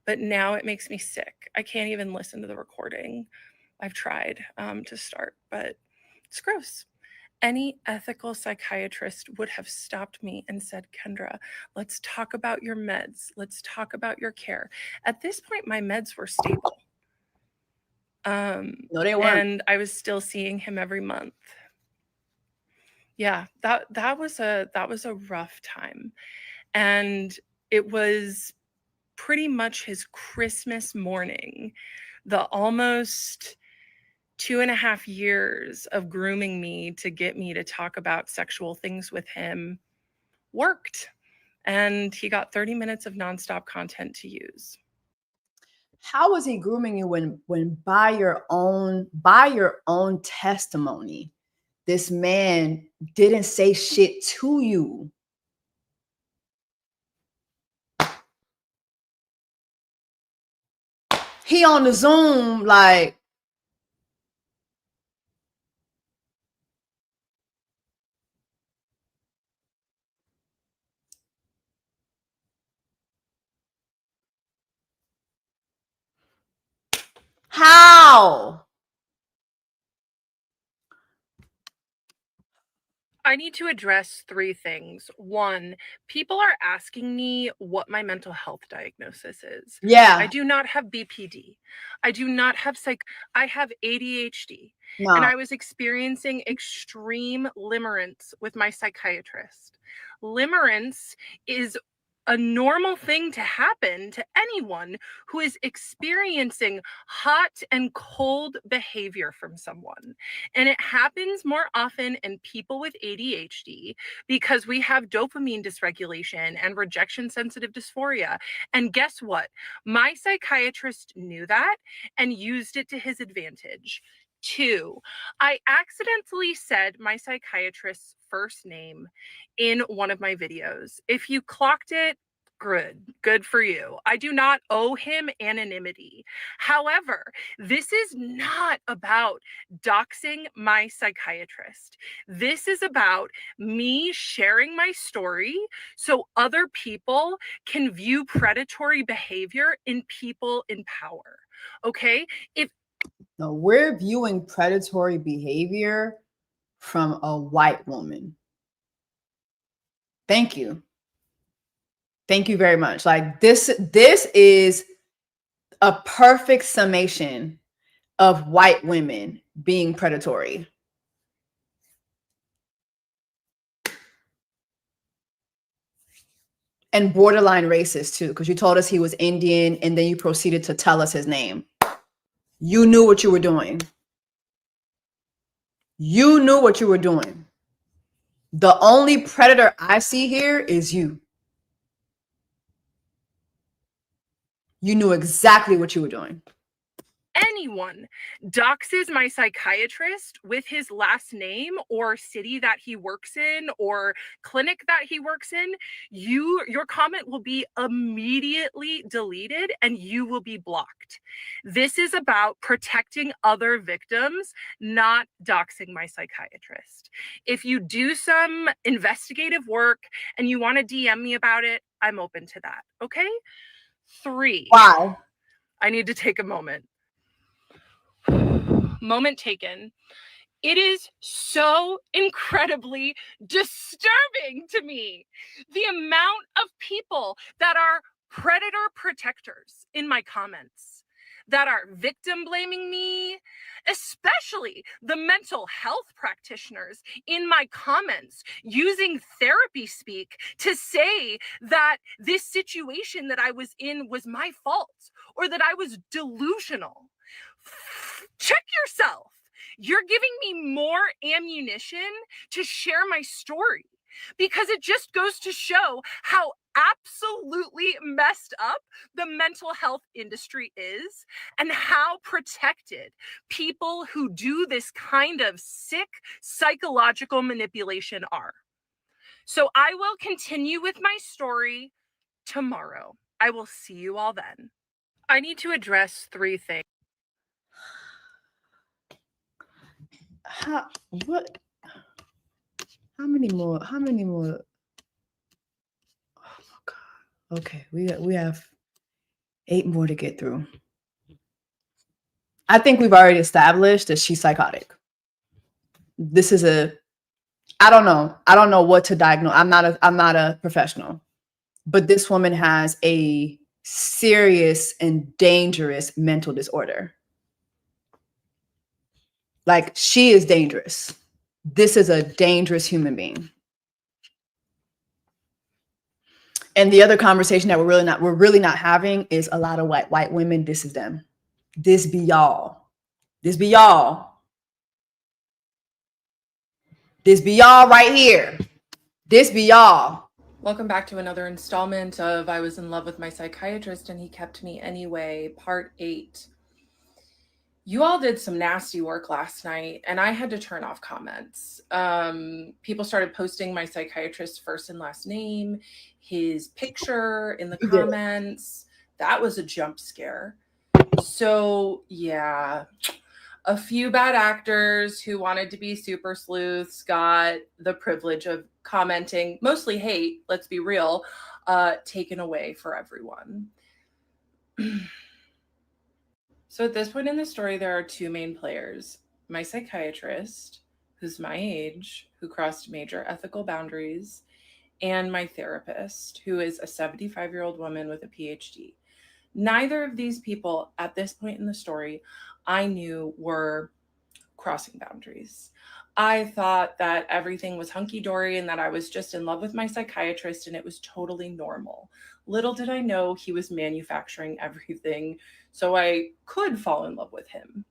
But now it makes me sick. I can't even listen to the recording. I've tried to start, but it's gross. Any ethical psychiatrist would have stopped me and said, Kendra, let's talk about your meds. Let's talk about your care. At this point, my meds were stable. No, they weren't. And I was still seeing him every month. Yeah, that was a rough time. And it was pretty much his Christmas morning, the almost 2.5 years of grooming me to get me to talk about sexual things with him worked. and he got 30 minutes of nonstop content to use. How was he grooming you when by your own testimony, this man didn't say shit to you? He on the Zoom like, how? I need to address 3 things. 1, people are asking me what my mental health diagnosis is. Yeah. I do not have BPD. I do not have I have ADHD. No. And I was experiencing extreme limerence with my psychiatrist. Limerence is a normal thing to happen to anyone who is experiencing hot and cold behavior from someone. And it happens more often in people with ADHD because we have dopamine dysregulation and rejection sensitive dysphoria. And guess what? My psychiatrist knew that and used it to his advantage. 2, I accidentally said my psychiatrist's first name in one of my videos. If you clocked it, good for you. I do not owe him anonymity. However, this is not about doxing my psychiatrist. This is about me sharing my story so other people can view predatory behavior in people in power. Okay? No, we're viewing predatory behavior from a white woman. Thank you. Thank you very much. Like this is a perfect summation of white women being predatory. And borderline racist too, because you told us he was Indian and then you proceeded to tell us his name. You knew what you were doing. You knew what you were doing. The only predator I see here is you. You knew exactly what you were doing. Anyone doxes my psychiatrist with his last name or city that he works in or clinic that he works in, your comment will be immediately deleted and you will be blocked. This is about protecting other victims, not doxing my psychiatrist. If you do some investigative work and you want to DM me about it, I'm open to that. Okay? 3. Wow. I need to take a moment. Moment taken. It is so incredibly disturbing to me, the amount of people that are predator protectors in my comments, that are victim blaming me, especially the mental health practitioners in my comments using therapy speak to say that this situation that I was in was my fault or that I was delusional. Check yourself. You're giving me more ammunition to share my story because it just goes to show how absolutely messed up the mental health industry is and how protected people who do this kind of sick psychological manipulation are. So I will continue with my story tomorrow. I will see you all then. I need to address 3 things. How many more? Oh my God. Okay, we have 8 more to get through. I think we've already established that she's psychotic. This is I don't know what to diagnose. I'm not a professional, but this woman has a serious and dangerous mental disorder. Like, she is dangerous. This is a dangerous human being. And the other conversation that we're really not having is a lot of white women. This is them. This be y'all. This be y'all. This be y'all right here. This be y'all. Welcome back to another installment of I Was in Love with My Psychiatrist and He Kept Me Anyway, Part 8. You all did some nasty work last night, and I had to turn off comments. People started posting my psychiatrist's first and last name, his picture in the comments. That was a jump scare. So, yeah, a few bad actors who wanted to be super sleuths got the privilege of commenting, mostly hate, let's be real, taken away for everyone. So at this point in the story, there are two main players. My psychiatrist, who's my age, who crossed major ethical boundaries, and my therapist, who is a 75-year-old woman with a PhD. Neither of these people at this point in the story I knew were crossing boundaries. I thought that everything was hunky-dory and that I was just in love with my psychiatrist and it was totally normal. Little did I know he was manufacturing everything so I could fall in love with him,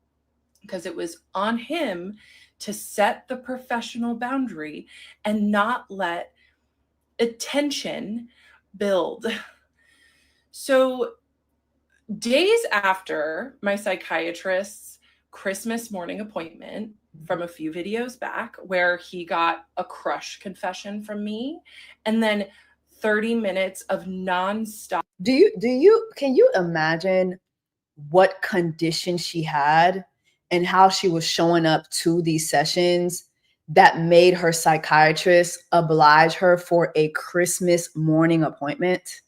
because it was on him to set the professional boundary and not let attention build. So days after my psychiatrist's Christmas morning appointment from a few videos back, where he got a crush confession from me, and then 30 minutes of nonstop. Can you imagine what condition she had and how she was showing up to these sessions that made her psychiatrist oblige her for a Christmas morning appointment?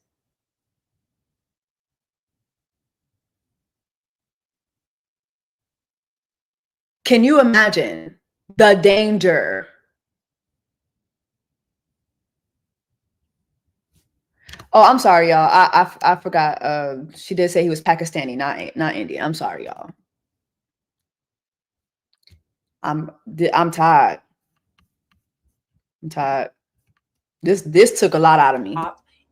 Can you imagine the danger? Oh, I'm sorry, y'all. I forgot. She did say he was Pakistani, not Indian. I'm sorry, y'all. I'm tired. I'm tired. This took a lot out of me.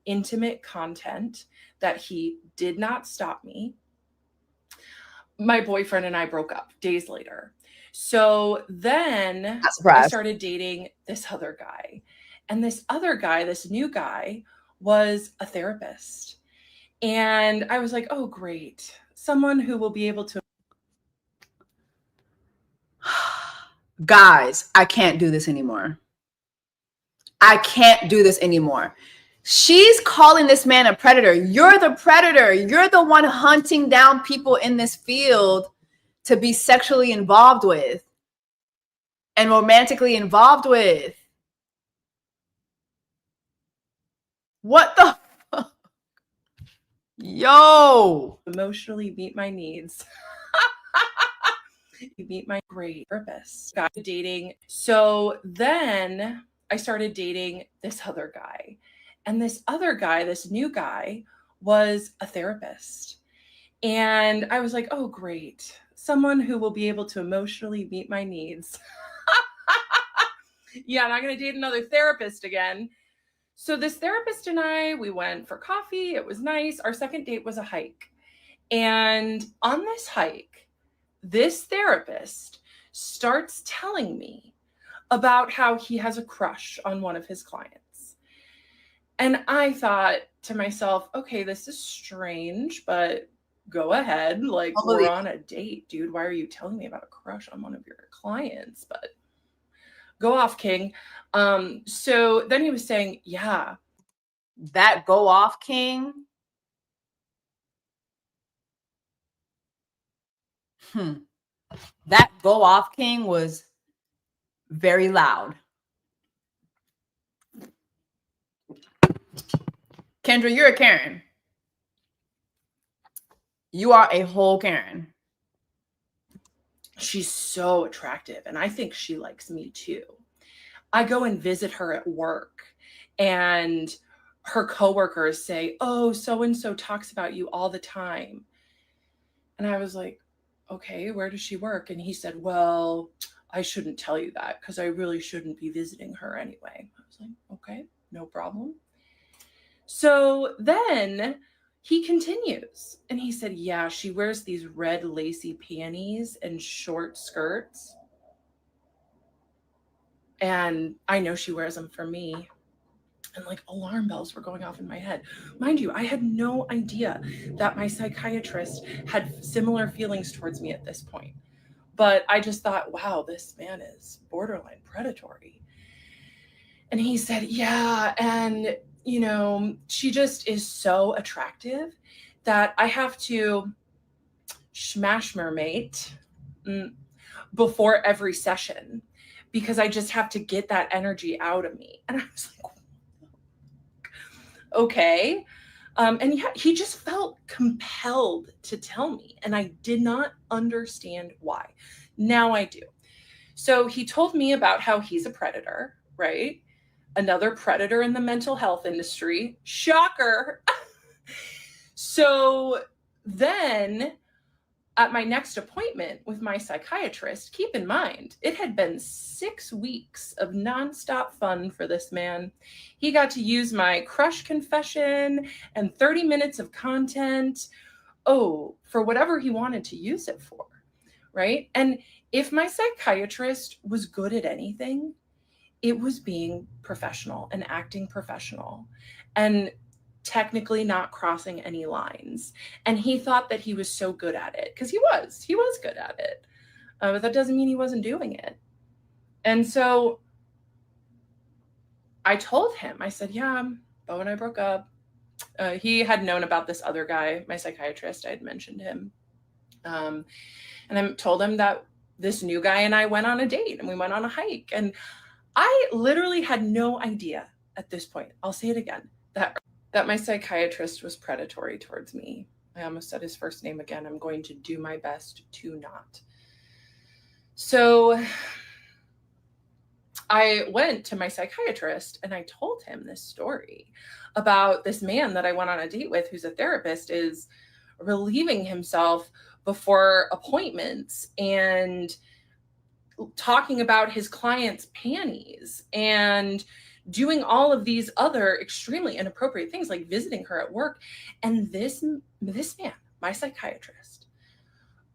Intimate content that he did not stop me. My boyfriend and I broke up days later. So then I started dating this other guy. And this other guy, this new guy, was a therapist. And I was like, oh, great. Someone who will be able to. Guys, I can't do this anymore. I can't do this anymore. She's calling this man a predator. You're the predator. You're the one hunting down people in this field to be sexually involved with and romantically involved with. What the fuck? Yo. Emotionally meet my needs. You meet my great purpose. Got dating. So then I started dating this other guy. And this other guy, this new guy, was a therapist. And I was like, oh, great. Someone who will be able to emotionally meet my needs. Yeah, I'm not going to date another therapist again. So this therapist and I, we went for coffee. It was nice. Our second date was a hike. And on this hike, this therapist starts telling me about how he has a crush on one of his clients. And I thought to myself, okay, this is strange, but go ahead. Like, we're on a date, dude. Why are you telling me about a crush on one of your clients? But go off, King. So then he was saying, yeah. That go off, King. That go off, King was very loud. Kendra, you're a Karen. You are a whole Karen. She's so attractive, and I think she likes me too. I go and visit her at work, and her coworkers say, oh, so-and-so talks about you all the time. And I was like, okay, where does she work? And he said, well, I shouldn't tell you that because I really shouldn't be visiting her anyway. I was like, okay, no problem. So then he continues and he said, yeah, she wears these red lacy panties and short skirts. And I know she wears them for me. and like alarm bells were going off in my head. Mind you, I had no idea that my psychiatrist had similar feelings towards me at this point. But I just thought, wow, this man is borderline predatory. And he said, yeah, and you know, she just is so attractive that I have to smash mermate before every session because I just have to get that energy out of me. And I was like, okay. And yeah, he just felt compelled to tell me, and I did not understand why. Now I do. So he told me about how he's a predator, right? Another predator in the mental health industry. Shocker. So then at my next appointment with my psychiatrist, keep in mind, it had been 6 weeks of nonstop fun for this man. He got to use my crush confession and 30 minutes of content, for whatever he wanted to use it for, right? And if my psychiatrist was good at anything, it was being professional and acting professional and technically not crossing any lines. And he thought that he was so good at it because he was good at it. But that doesn't mean he wasn't doing it. And so I told him, I said, yeah, Bo and I broke up. He had known about this other guy, my psychiatrist. I had mentioned him. And I told him that this new guy and I went on a date and we went on a hike. And I literally had no idea at this point, I'll say it again, that my psychiatrist was predatory towards me. I almost said his first name again. I'm going to do my best to not. So I went to my psychiatrist and I told him this story about this man that I went on a date with, who's a therapist, is relieving himself before appointments and talking about his clients' panties and doing all of these other extremely inappropriate things, like visiting her at work. And this man, my psychiatrist,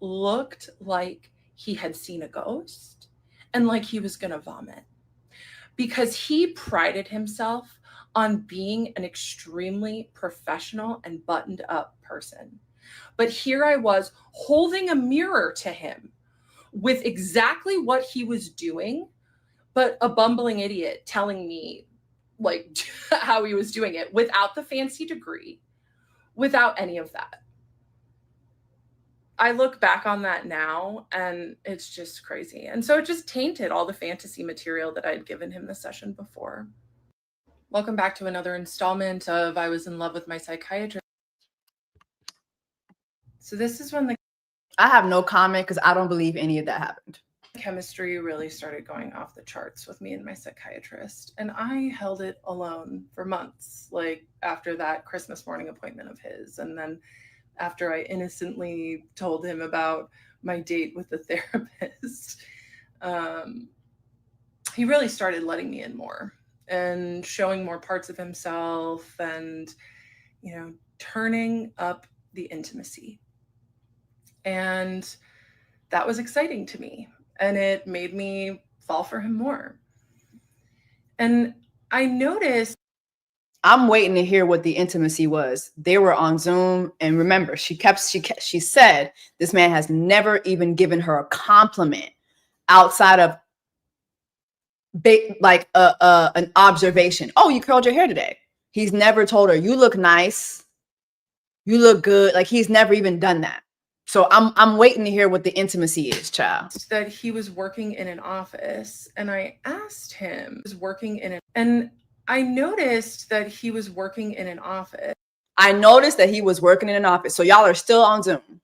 looked like he had seen a ghost and like he was going to vomit, because he prided himself on being an extremely professional and buttoned up person. But here I was holding a mirror to him with exactly what he was doing, but a bumbling idiot telling me like how he was doing it without the fancy degree, without any of that. I look back on that now and it's just crazy. And so it just tainted all the fantasy material that I had given him the session before. Welcome back to another installment of I Was in Love with My Psychiatrist. So this is when I have no comment because I don't believe any of that happened. Chemistry really started going off the charts with me and my psychiatrist, and I held it alone for months, like after that Christmas morning appointment of his, and then after I innocently told him about my date with the therapist. He really started letting me in more and showing more parts of himself and, you know, turning up the intimacy. And that was exciting to me. And it made me fall for him more. And I noticed. I'm waiting to hear what the intimacy was. They were on Zoom. And remember, she said this man has never even given her a compliment outside of like an observation. Oh, you curled your hair today. He's never told her, you look nice. You look good. Like, he's never even done that. So I'm waiting to hear what the intimacy is, child. That he was working in an office, and I asked him, I noticed that he was working in an office. So y'all are still on Zoom.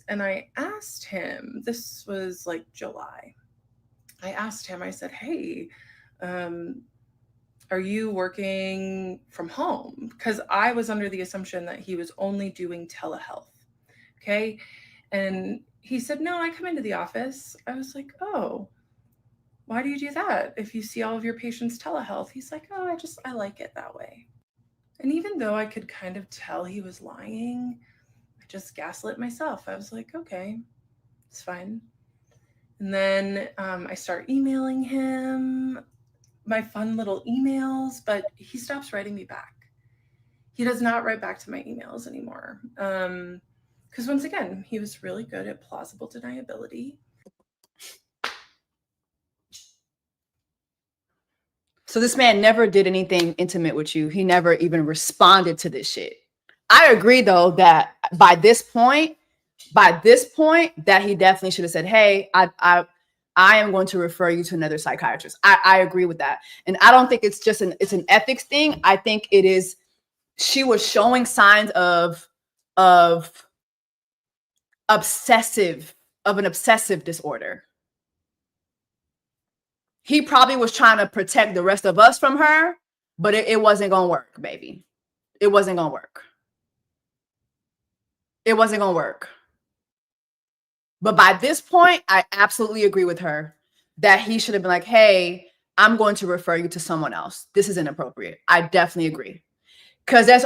And I asked him, this was like July. I asked him, I said, hey, are you working from home? Because I was under the assumption that he was only doing telehealth. Okay. And he said, no, I come into the office. I was like, oh, why do you do that? If you see all of your patients telehealth? He's like, oh, I like it that way. And even though I could kind of tell he was lying, I just gaslit myself. I was like, okay, it's fine. And then I start emailing him my fun little emails, but he stops writing me back. He does not write back to my emails anymore. Because once again, he was really good at plausible deniability. So this man never did anything intimate with you. He never even responded to this shit. I agree though that by this point, that he definitely should have said, hey, I am going to refer you to another psychiatrist. I agree with that. And I don't think it's just it's an ethics thing. I think it is, she was showing signs of an obsessive disorder. He probably was trying to protect the rest of us from her, but it wasn't going to work, baby. It wasn't going to work. It wasn't going to work. But by this point, I absolutely agree with her that he should have been like, hey, I'm going to refer you to someone else. This is inappropriate. I definitely agree. Because there's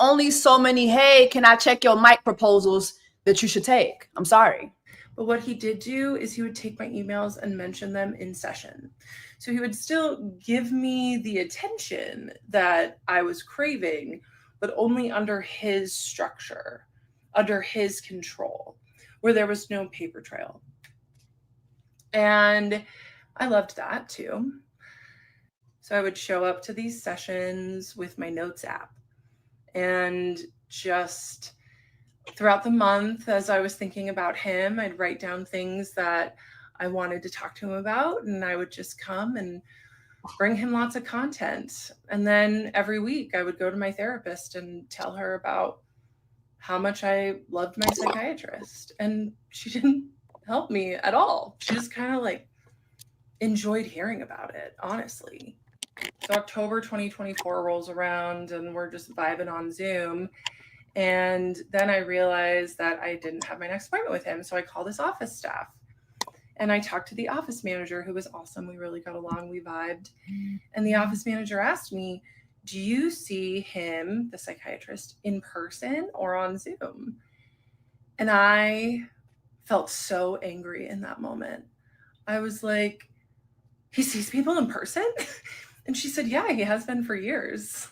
only so many, hey, can I check your mic proposals that you should take? I'm sorry. But what he did do is he would take my emails and mention them in session. So he would still give me the attention that I was craving, but only under his structure, under his control, where there was no paper trail. And I loved that too. So I would show up to these sessions with my notes app, and just throughout the month, as I was thinking about him, I'd write down things that I wanted to talk to him about, and I would just come and bring him lots of content. And then every week I would go to my therapist and tell her about how much I loved my psychiatrist. And she didn't help me at all. She just kind of like enjoyed hearing about it, honestly. So October 2024 rolls around and we're just vibing on Zoom. And then I realized that I didn't have my next appointment with him. So I called his office staff and I talked to the office manager, who was awesome. We really got along. We vibed. And the office manager asked me, do you see him, the psychiatrist, in person or on Zoom? And I felt so angry in that moment. I was like, he sees people in person? And she said, yeah, he has been for years.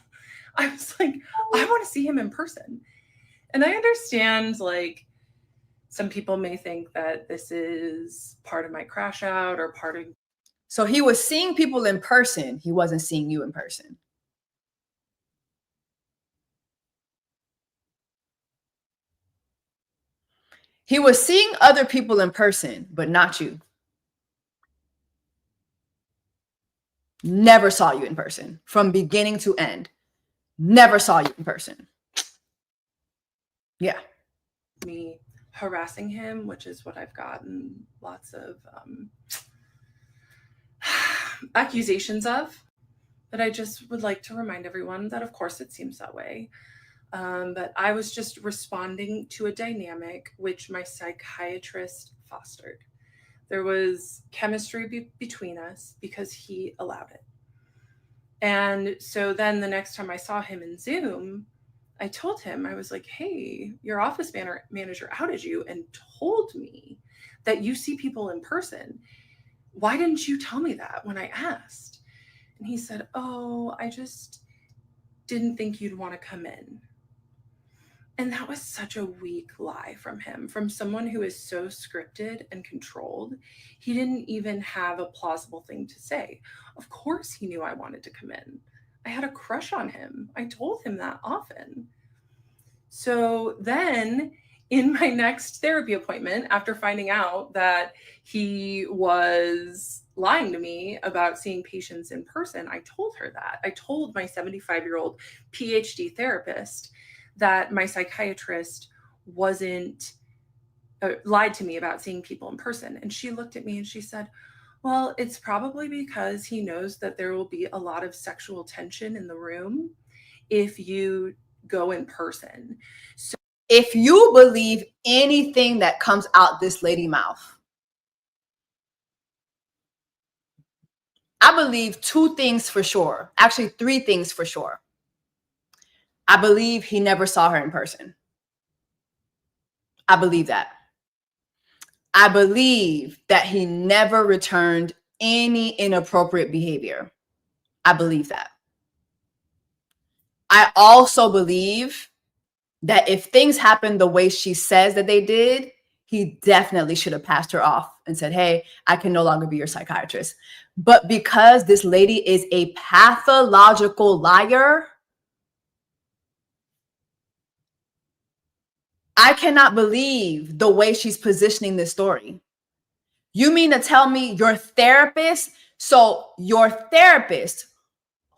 I was like, I want to see him in person. And I understand, like, some people may think that this is part of my crash out or part of. So he was seeing people in person. He wasn't seeing you in person. He was seeing other people in person, but not you. Never saw you in person from beginning to end. Never saw you in person. Yeah. Me harassing him, which is what I've gotten lots of accusations of. But I just would like to remind everyone that, of course, it seems that way. But I was just responding to a dynamic which my psychiatrist fostered. There was chemistry between us because he allowed it. And so then the next time I saw him in Zoom, I told him, I was like, hey, your office manager outed you and told me that you see people in person. Why didn't you tell me that when I asked? And he said, oh, I just didn't think you'd want to come in. And that was such a weak lie from him, from someone who is so scripted and controlled. He didn't even have a plausible thing to say. Of course he knew I wanted to come in. I had a crush on him. I told him that often. So then in my next therapy appointment, after finding out that he was lying to me about seeing patients in person, I told her that. I told my 75-year-old PhD therapist that my psychiatrist lied to me about seeing people in person. And she looked at me and she said, well, it's probably because he knows that there will be a lot of sexual tension in the room if you go in person. So if you believe anything that comes out this lady mouth, I believe two things for sure. Actually, three things for sure. I believe he never saw her in person. I believe that. I believe that he never returned any inappropriate behavior. I believe that. I also believe that if things happen the way she says that they did, he definitely should have passed her off and said, hey, I can no longer be your psychiatrist. But because this lady is a pathological liar, I cannot believe the way she's positioning this story. You mean to tell me your therapist, so your therapist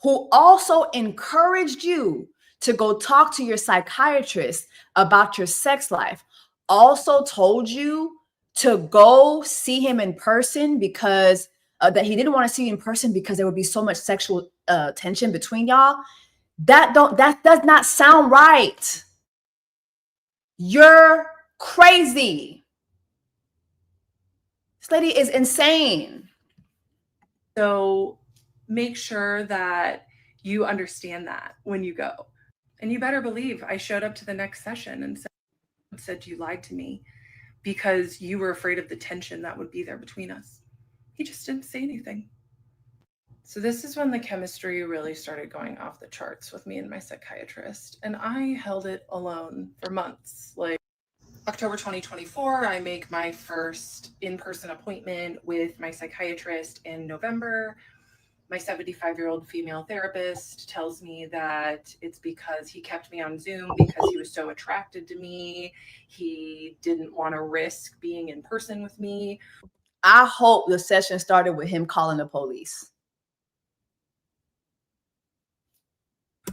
who also encouraged you to go talk to your psychiatrist about your sex life, also told you to go see him in person because that he didn't want to see you in person because there would be so much sexual tension between y'all. That does not sound right. You're crazy. This lady is insane. So make sure that you understand that when you go. And you better believe I showed up to the next session and said you lied to me because you were afraid of the tension that would be there between us. He just didn't say anything. So this is when the chemistry really started going off the charts with me and my psychiatrist. And I held it alone for months. Like October 2024, I make my first in-person appointment with my psychiatrist in November. My 75-year-old female therapist tells me that it's because he kept me on Zoom because he was so attracted to me. He didn't want to risk being in person with me. I hope the session started with him calling the police,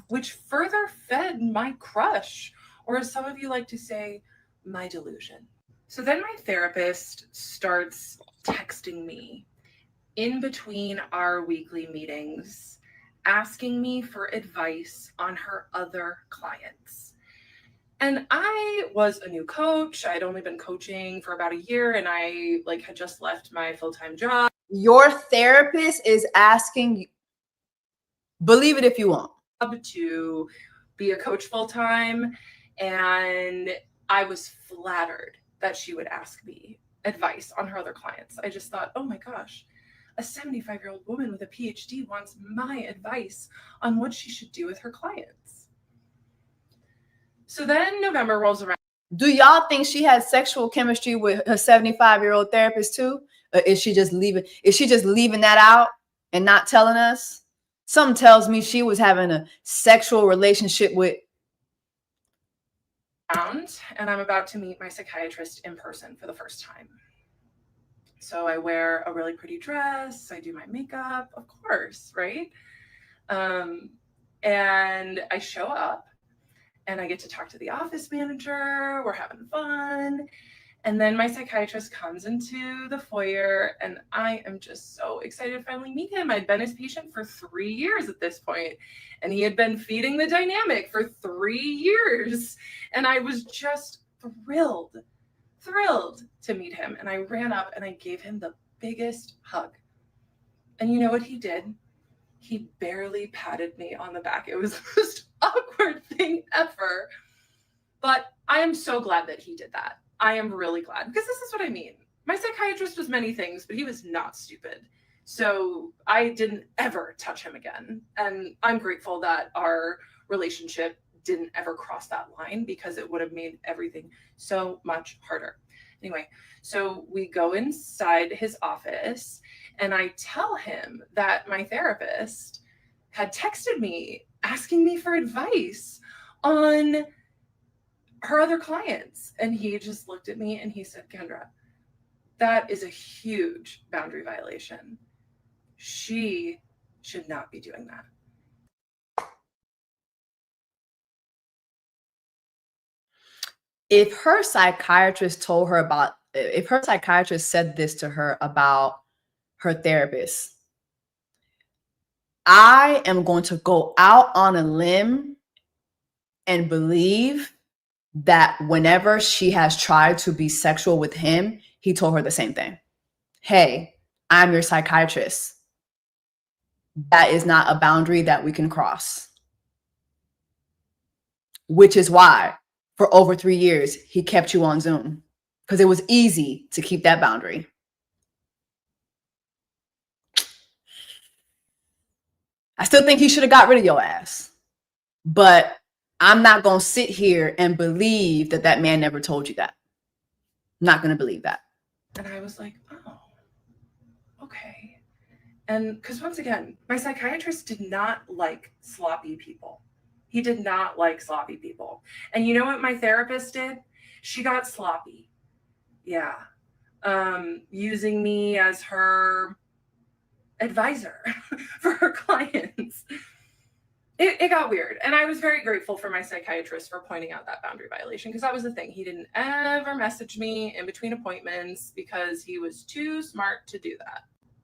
which further fed my crush, or as some of you like to say, my delusion. So then my therapist starts texting me in between our weekly meetings, asking me for advice on her other clients. And I was a new coach. I'd only been coaching for about a year, and I had just left my full-time job. Your therapist is asking you, believe it if you want, to be a coach full-time. And I was flattered that she would ask me advice on her other clients. I just thought, oh my gosh, a 75-year-old woman with a PhD wants my advice on what she should do with her clients. So then November rolls around. Do y'all think she had sexual chemistry with her 75-year-old therapist too? Or is she just leaving that out and not telling us? Something tells me she was having a sexual relationship with. And I'm about to meet my psychiatrist in person for the first time. So I wear a really pretty dress. I do my makeup, of course, right? And I show up and I get to talk to the office manager. We're having fun. And then my psychiatrist comes into the foyer and I am just so excited to finally meet him. I'd been his patient for 3 years at this point, and he had been feeding the dynamic for 3 years. And I was just thrilled to meet him. And I ran up and I gave him the biggest hug. And you know what he did? He barely patted me on the back. It was the most awkward thing ever. But I am so glad that he did that. I am really glad, because this is what I mean. My psychiatrist was many things, but he was not stupid. So I didn't ever touch him again. And I'm grateful that our relationship didn't ever cross that line, because it would have made everything so much harder. Anyway, so we go inside his office and I tell him that my therapist had texted me asking me for advice on her other clients. And he just looked at me and he said, Kendra, that is a huge boundary violation. She should not be doing that. If her psychiatrist said this to her about her therapist, I am going to go out on a limb and believe that whenever she has tried to be sexual with him, he told her the same thing. Hey, I'm your psychiatrist. That is not a boundary that we can cross. Which is why for over 3 years, he kept you on Zoom, because it was easy to keep that boundary. I still think he should have got rid of your ass. But I'm not going to sit here and believe that that man never told you that. I'm not going to believe that. And I was like, oh, okay. And because once again, my psychiatrist did not like sloppy people. He did not like sloppy people. And you know what my therapist did? She got sloppy. Yeah. Using me as her advisor for her clients. It got weird. And I was very grateful for my psychiatrist for pointing out that boundary violation, because that was the thing. He didn't ever message me in between appointments because he was too smart to do that.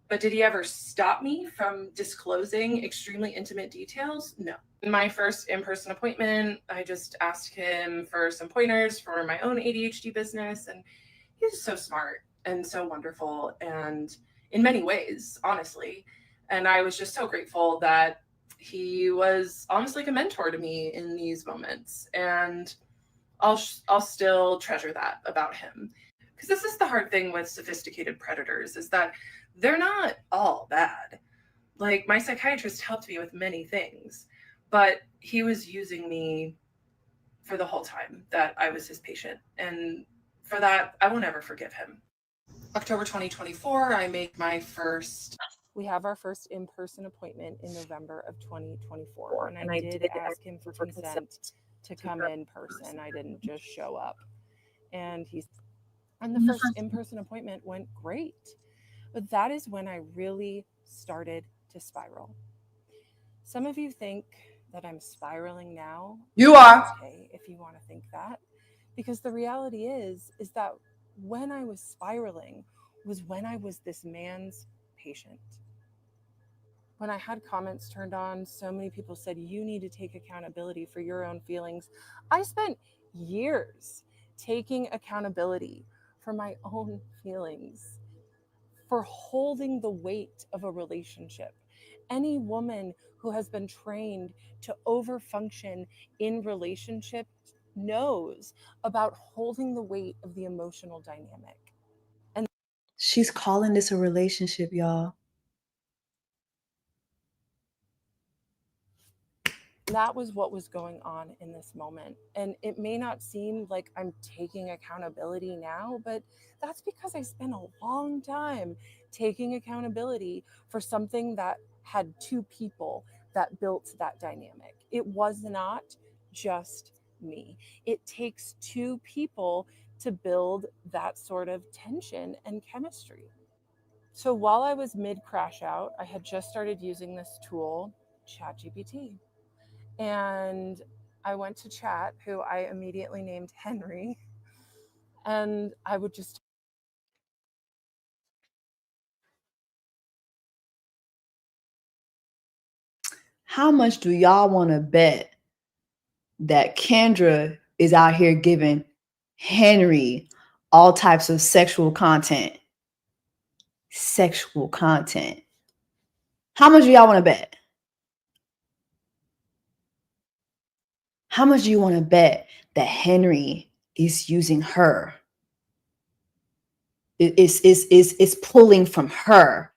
But did he ever stop me from disclosing extremely intimate details? No. In my first in-person appointment, I just asked him for some pointers for my own ADHD business. And he was so smart and so wonderful, and in many ways, honestly. And I was just so grateful that he was almost like a mentor to me in these moments. And I'll still treasure that about him. Because this is the hard thing with sophisticated predators, is that they're not all bad. Like, my psychiatrist helped me with many things, but he was using me for the whole time that I was his patient. And for that, I will never forgive him. October 2024, I make my first. We have our first in-person appointment in November of 2024. And I did ask him for consent to come in person. I didn't just show up. And the first in-person appointment went great. But that is when I really started to spiral. Some of you think that I'm spiraling now. You are. Okay, if you want to think that. Because the reality is that when I was spiraling was when I was this man's patient. When I had comments turned on, so many people said, you need to take accountability for your own feelings. I spent years taking accountability for my own feelings, for holding the weight of a relationship. Any woman who has been trained to overfunction in relationships knows about holding the weight of the emotional dynamic. And she's calling this a relationship, y'all. that was what was going on in this moment. And it may not seem like I'm taking accountability now, but that's because I spent a long time taking accountability for something that had two people that built that dynamic. It was not just me. It takes two people to build that sort of tension and chemistry. So while I was mid crash out, I had just started using this tool, ChatGPT. And I went to chat, who I immediately named Henry, and I would just. How much do y'all want to bet that Kendra is out here giving Henry all types of sexual content? Sexual content. How much do y'all want to bet? How much do you want to bet that Henry is using her? It's pulling from her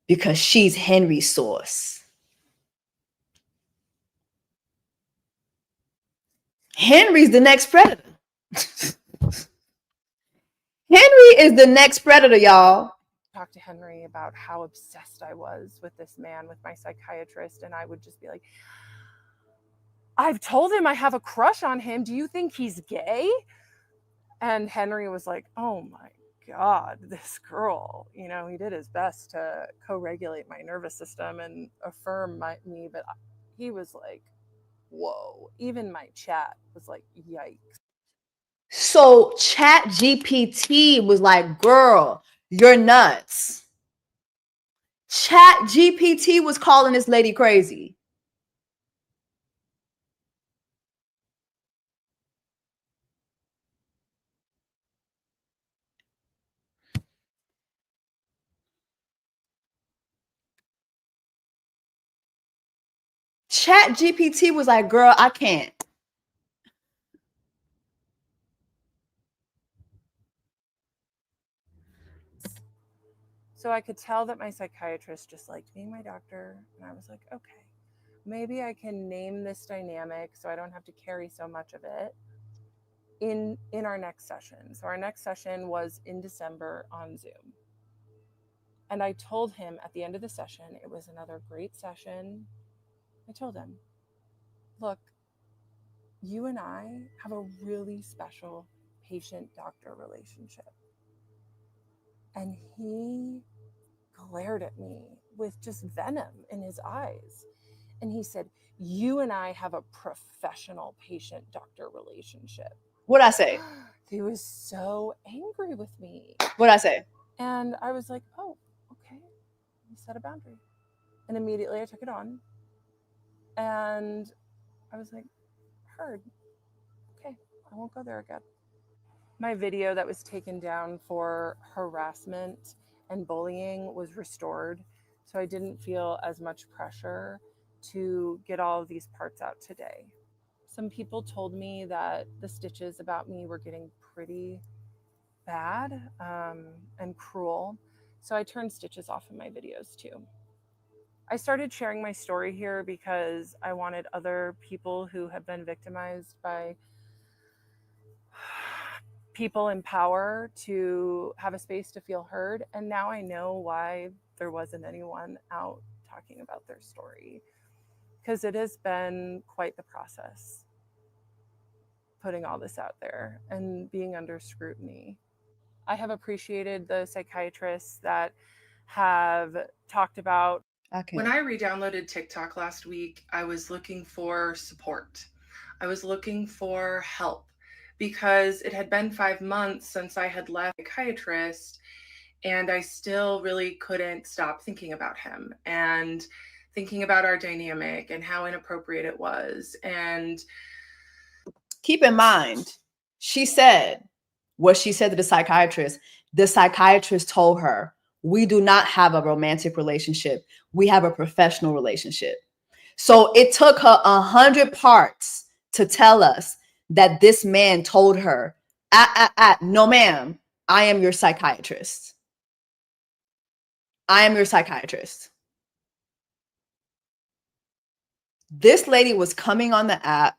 because she's Henry's source. Henry's the next predator. Henry is the next predator, y'all. Talk to Henry about how obsessed I was with this man, with my psychiatrist, and I would just be like, I've told him I have a crush on him. Do you think he's gay? And Henry was like, oh my God, this girl, he did his best to co-regulate my nervous system and affirm me, but he was like, whoa. Even my chat was like, yikes. So ChatGPT was like, girl, you're nuts. ChatGPT was calling this lady crazy. ChatGPT was like, girl, I can't. So I could tell that my psychiatrist just liked being my doctor. And I was like, okay, maybe I can name this dynamic so I don't have to carry so much of it in our next session. So our next session was in December on Zoom. And I told him at the end of the session, it was another great session. I told him, look, you and I have a really special patient-doctor relationship. And he glared at me with just venom in his eyes. And he said, you and I have a professional patient-doctor relationship. What'd I say? He was so angry with me. What'd I say? And I was like, oh, okay. You set a boundary. And immediately I took it on. And I was like, heard. Okay, I won't go there again. My video that was taken down for harassment and bullying was restored. So I didn't feel as much pressure to get all of these parts out today. Some people told me that the stitches about me were getting pretty bad and cruel. So I turned stitches off in my videos too. I started sharing my story here because I wanted other people who have been victimized by people in power to have a space to feel heard. And now I know why there wasn't anyone out talking about their story, because it has been quite the process putting all this out there and being under scrutiny. I have appreciated the psychiatrists that have talked about. When I re-downloaded TikTok last week, I was looking for support. I was looking for help because it had been 5 months since I had left a psychiatrist, and I still really couldn't stop thinking about him and thinking about our dynamic and how inappropriate it was. And keep in mind, she said what she said to the psychiatrist. The psychiatrist told her, we do not have a romantic relationship. We have a professional relationship. So it took her 100 parts to tell us that this man told her, no, ma'am, I am your psychiatrist. I am your psychiatrist. This lady was coming on the app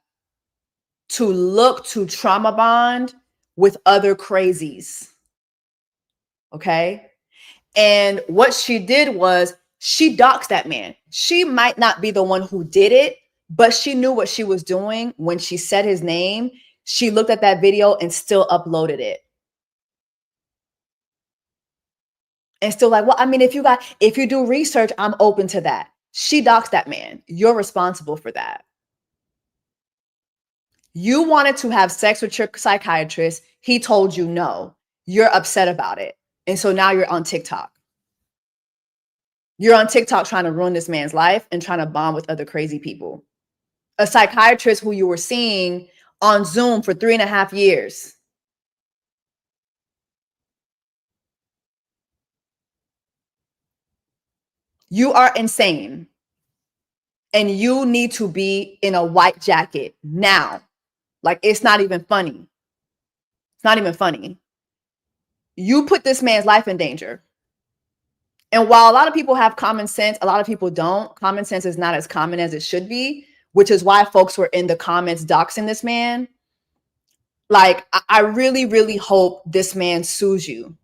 to look to trauma bond with other crazies. Okay. And what she did was she doxed that man. She might not be the one who did it, but she knew what she was doing when she said his name. She looked at that video and still uploaded it. And still like, well, I mean, if you do research, I'm open to that. She doxed that man. You're responsible for that. You wanted to have sex with your psychiatrist. He told you no. You're upset about it. And so now you're on TikTok. You're on TikTok trying to ruin this man's life and trying to bond with other crazy people. A psychiatrist who you were seeing on Zoom for 3.5 years. You are insane. And you need to be in a white jacket now. Like, it's not even funny. It's not even funny. You put this man's life in danger. And while a lot of people have common sense, a lot of people don't. Common sense is not as common as it should be, which is why folks were in the comments doxing this man. Like, I really, really hope this man sues you.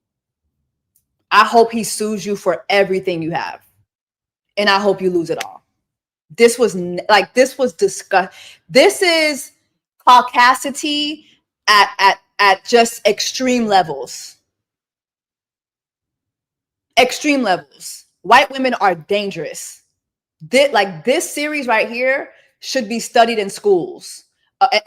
I hope he sues you for everything you have. And I hope you lose it all. This was disgusting. This is caucasity at just extreme levels. Extreme levels. White women are dangerous. This series right here should be studied in schools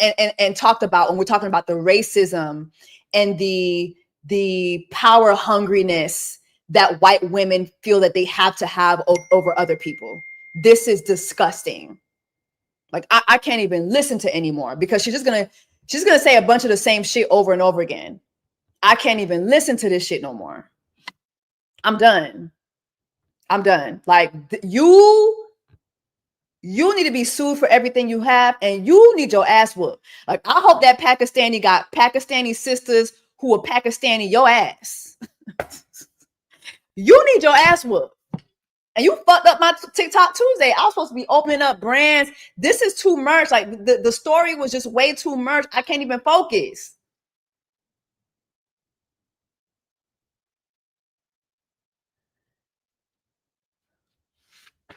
and talked about when we're talking about the racism and the power hungriness that white women feel that they have to have over other people. This is disgusting. Like, I can't even listen to anymore because she's gonna say a bunch of the same shit over and over again. I can't even listen to this shit no more. I'm done. Like, you need to be sued for everything you have, and you need your ass whooped. Like, I hope that Pakistani got Pakistani sisters who are Pakistani your ass. You need your ass whooped. And you fucked up my TikTok Tuesday. I was supposed to be opening up brands. This is too much. Like the story was just way too much. I can't even focus.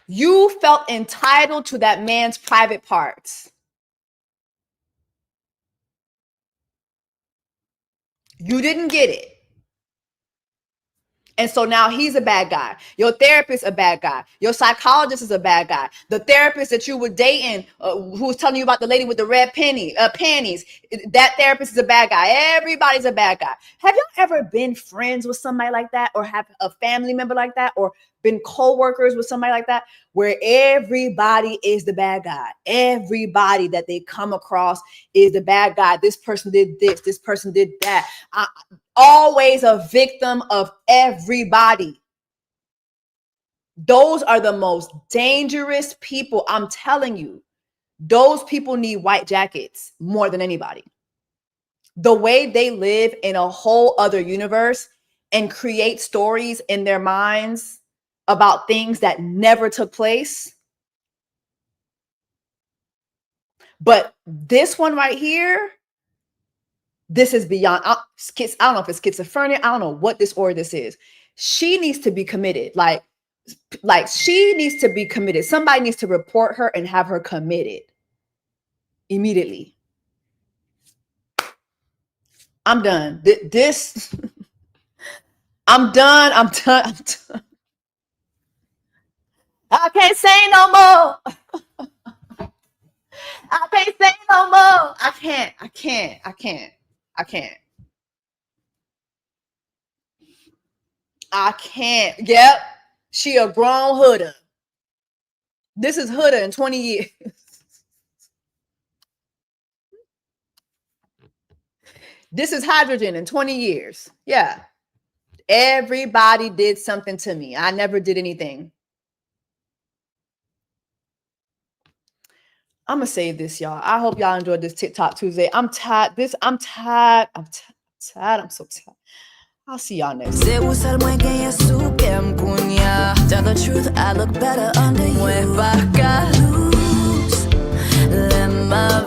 You felt entitled to that man's private parts. You didn't get it. And so now he's a bad guy. Your therapist a bad guy. Your psychologist is a bad guy. The therapist that you were dating, who was telling you about the lady with the red panties, that therapist is a bad guy. Everybody's a bad guy. Have y'all ever been friends with somebody like that, or have a family member like that, or been co-workers with somebody like that, where everybody is the bad guy? Everybody that they come across is the bad guy. This person did this. This person did that. Always a victim of everybody. Those are the most dangerous people. I'm telling you, those people need white jackets more than anybody. The way they live in a whole other universe and create stories in their minds about things that never took place. But this one right here, this is beyond. I don't know if it's schizophrenia. I don't know what disorder this is. She needs to be committed. Like she needs to be committed. Somebody needs to report her and have her committed immediately. I'm done. I'm done. I'm done. I can't say no more. I can't say no more. I can't. Yep. She a grown hooder. This is hooder in 20 years. This is hydrogen in 20 years. Yeah. Everybody did something to me. I never did anything. I'm going to save this, y'all. I hope y'all enjoyed this TikTok Tuesday. I'm tired. I'm tired. I'm so tired. I'll see y'all next time. Tell the truth, I look better under you. Mueve acá luz, let my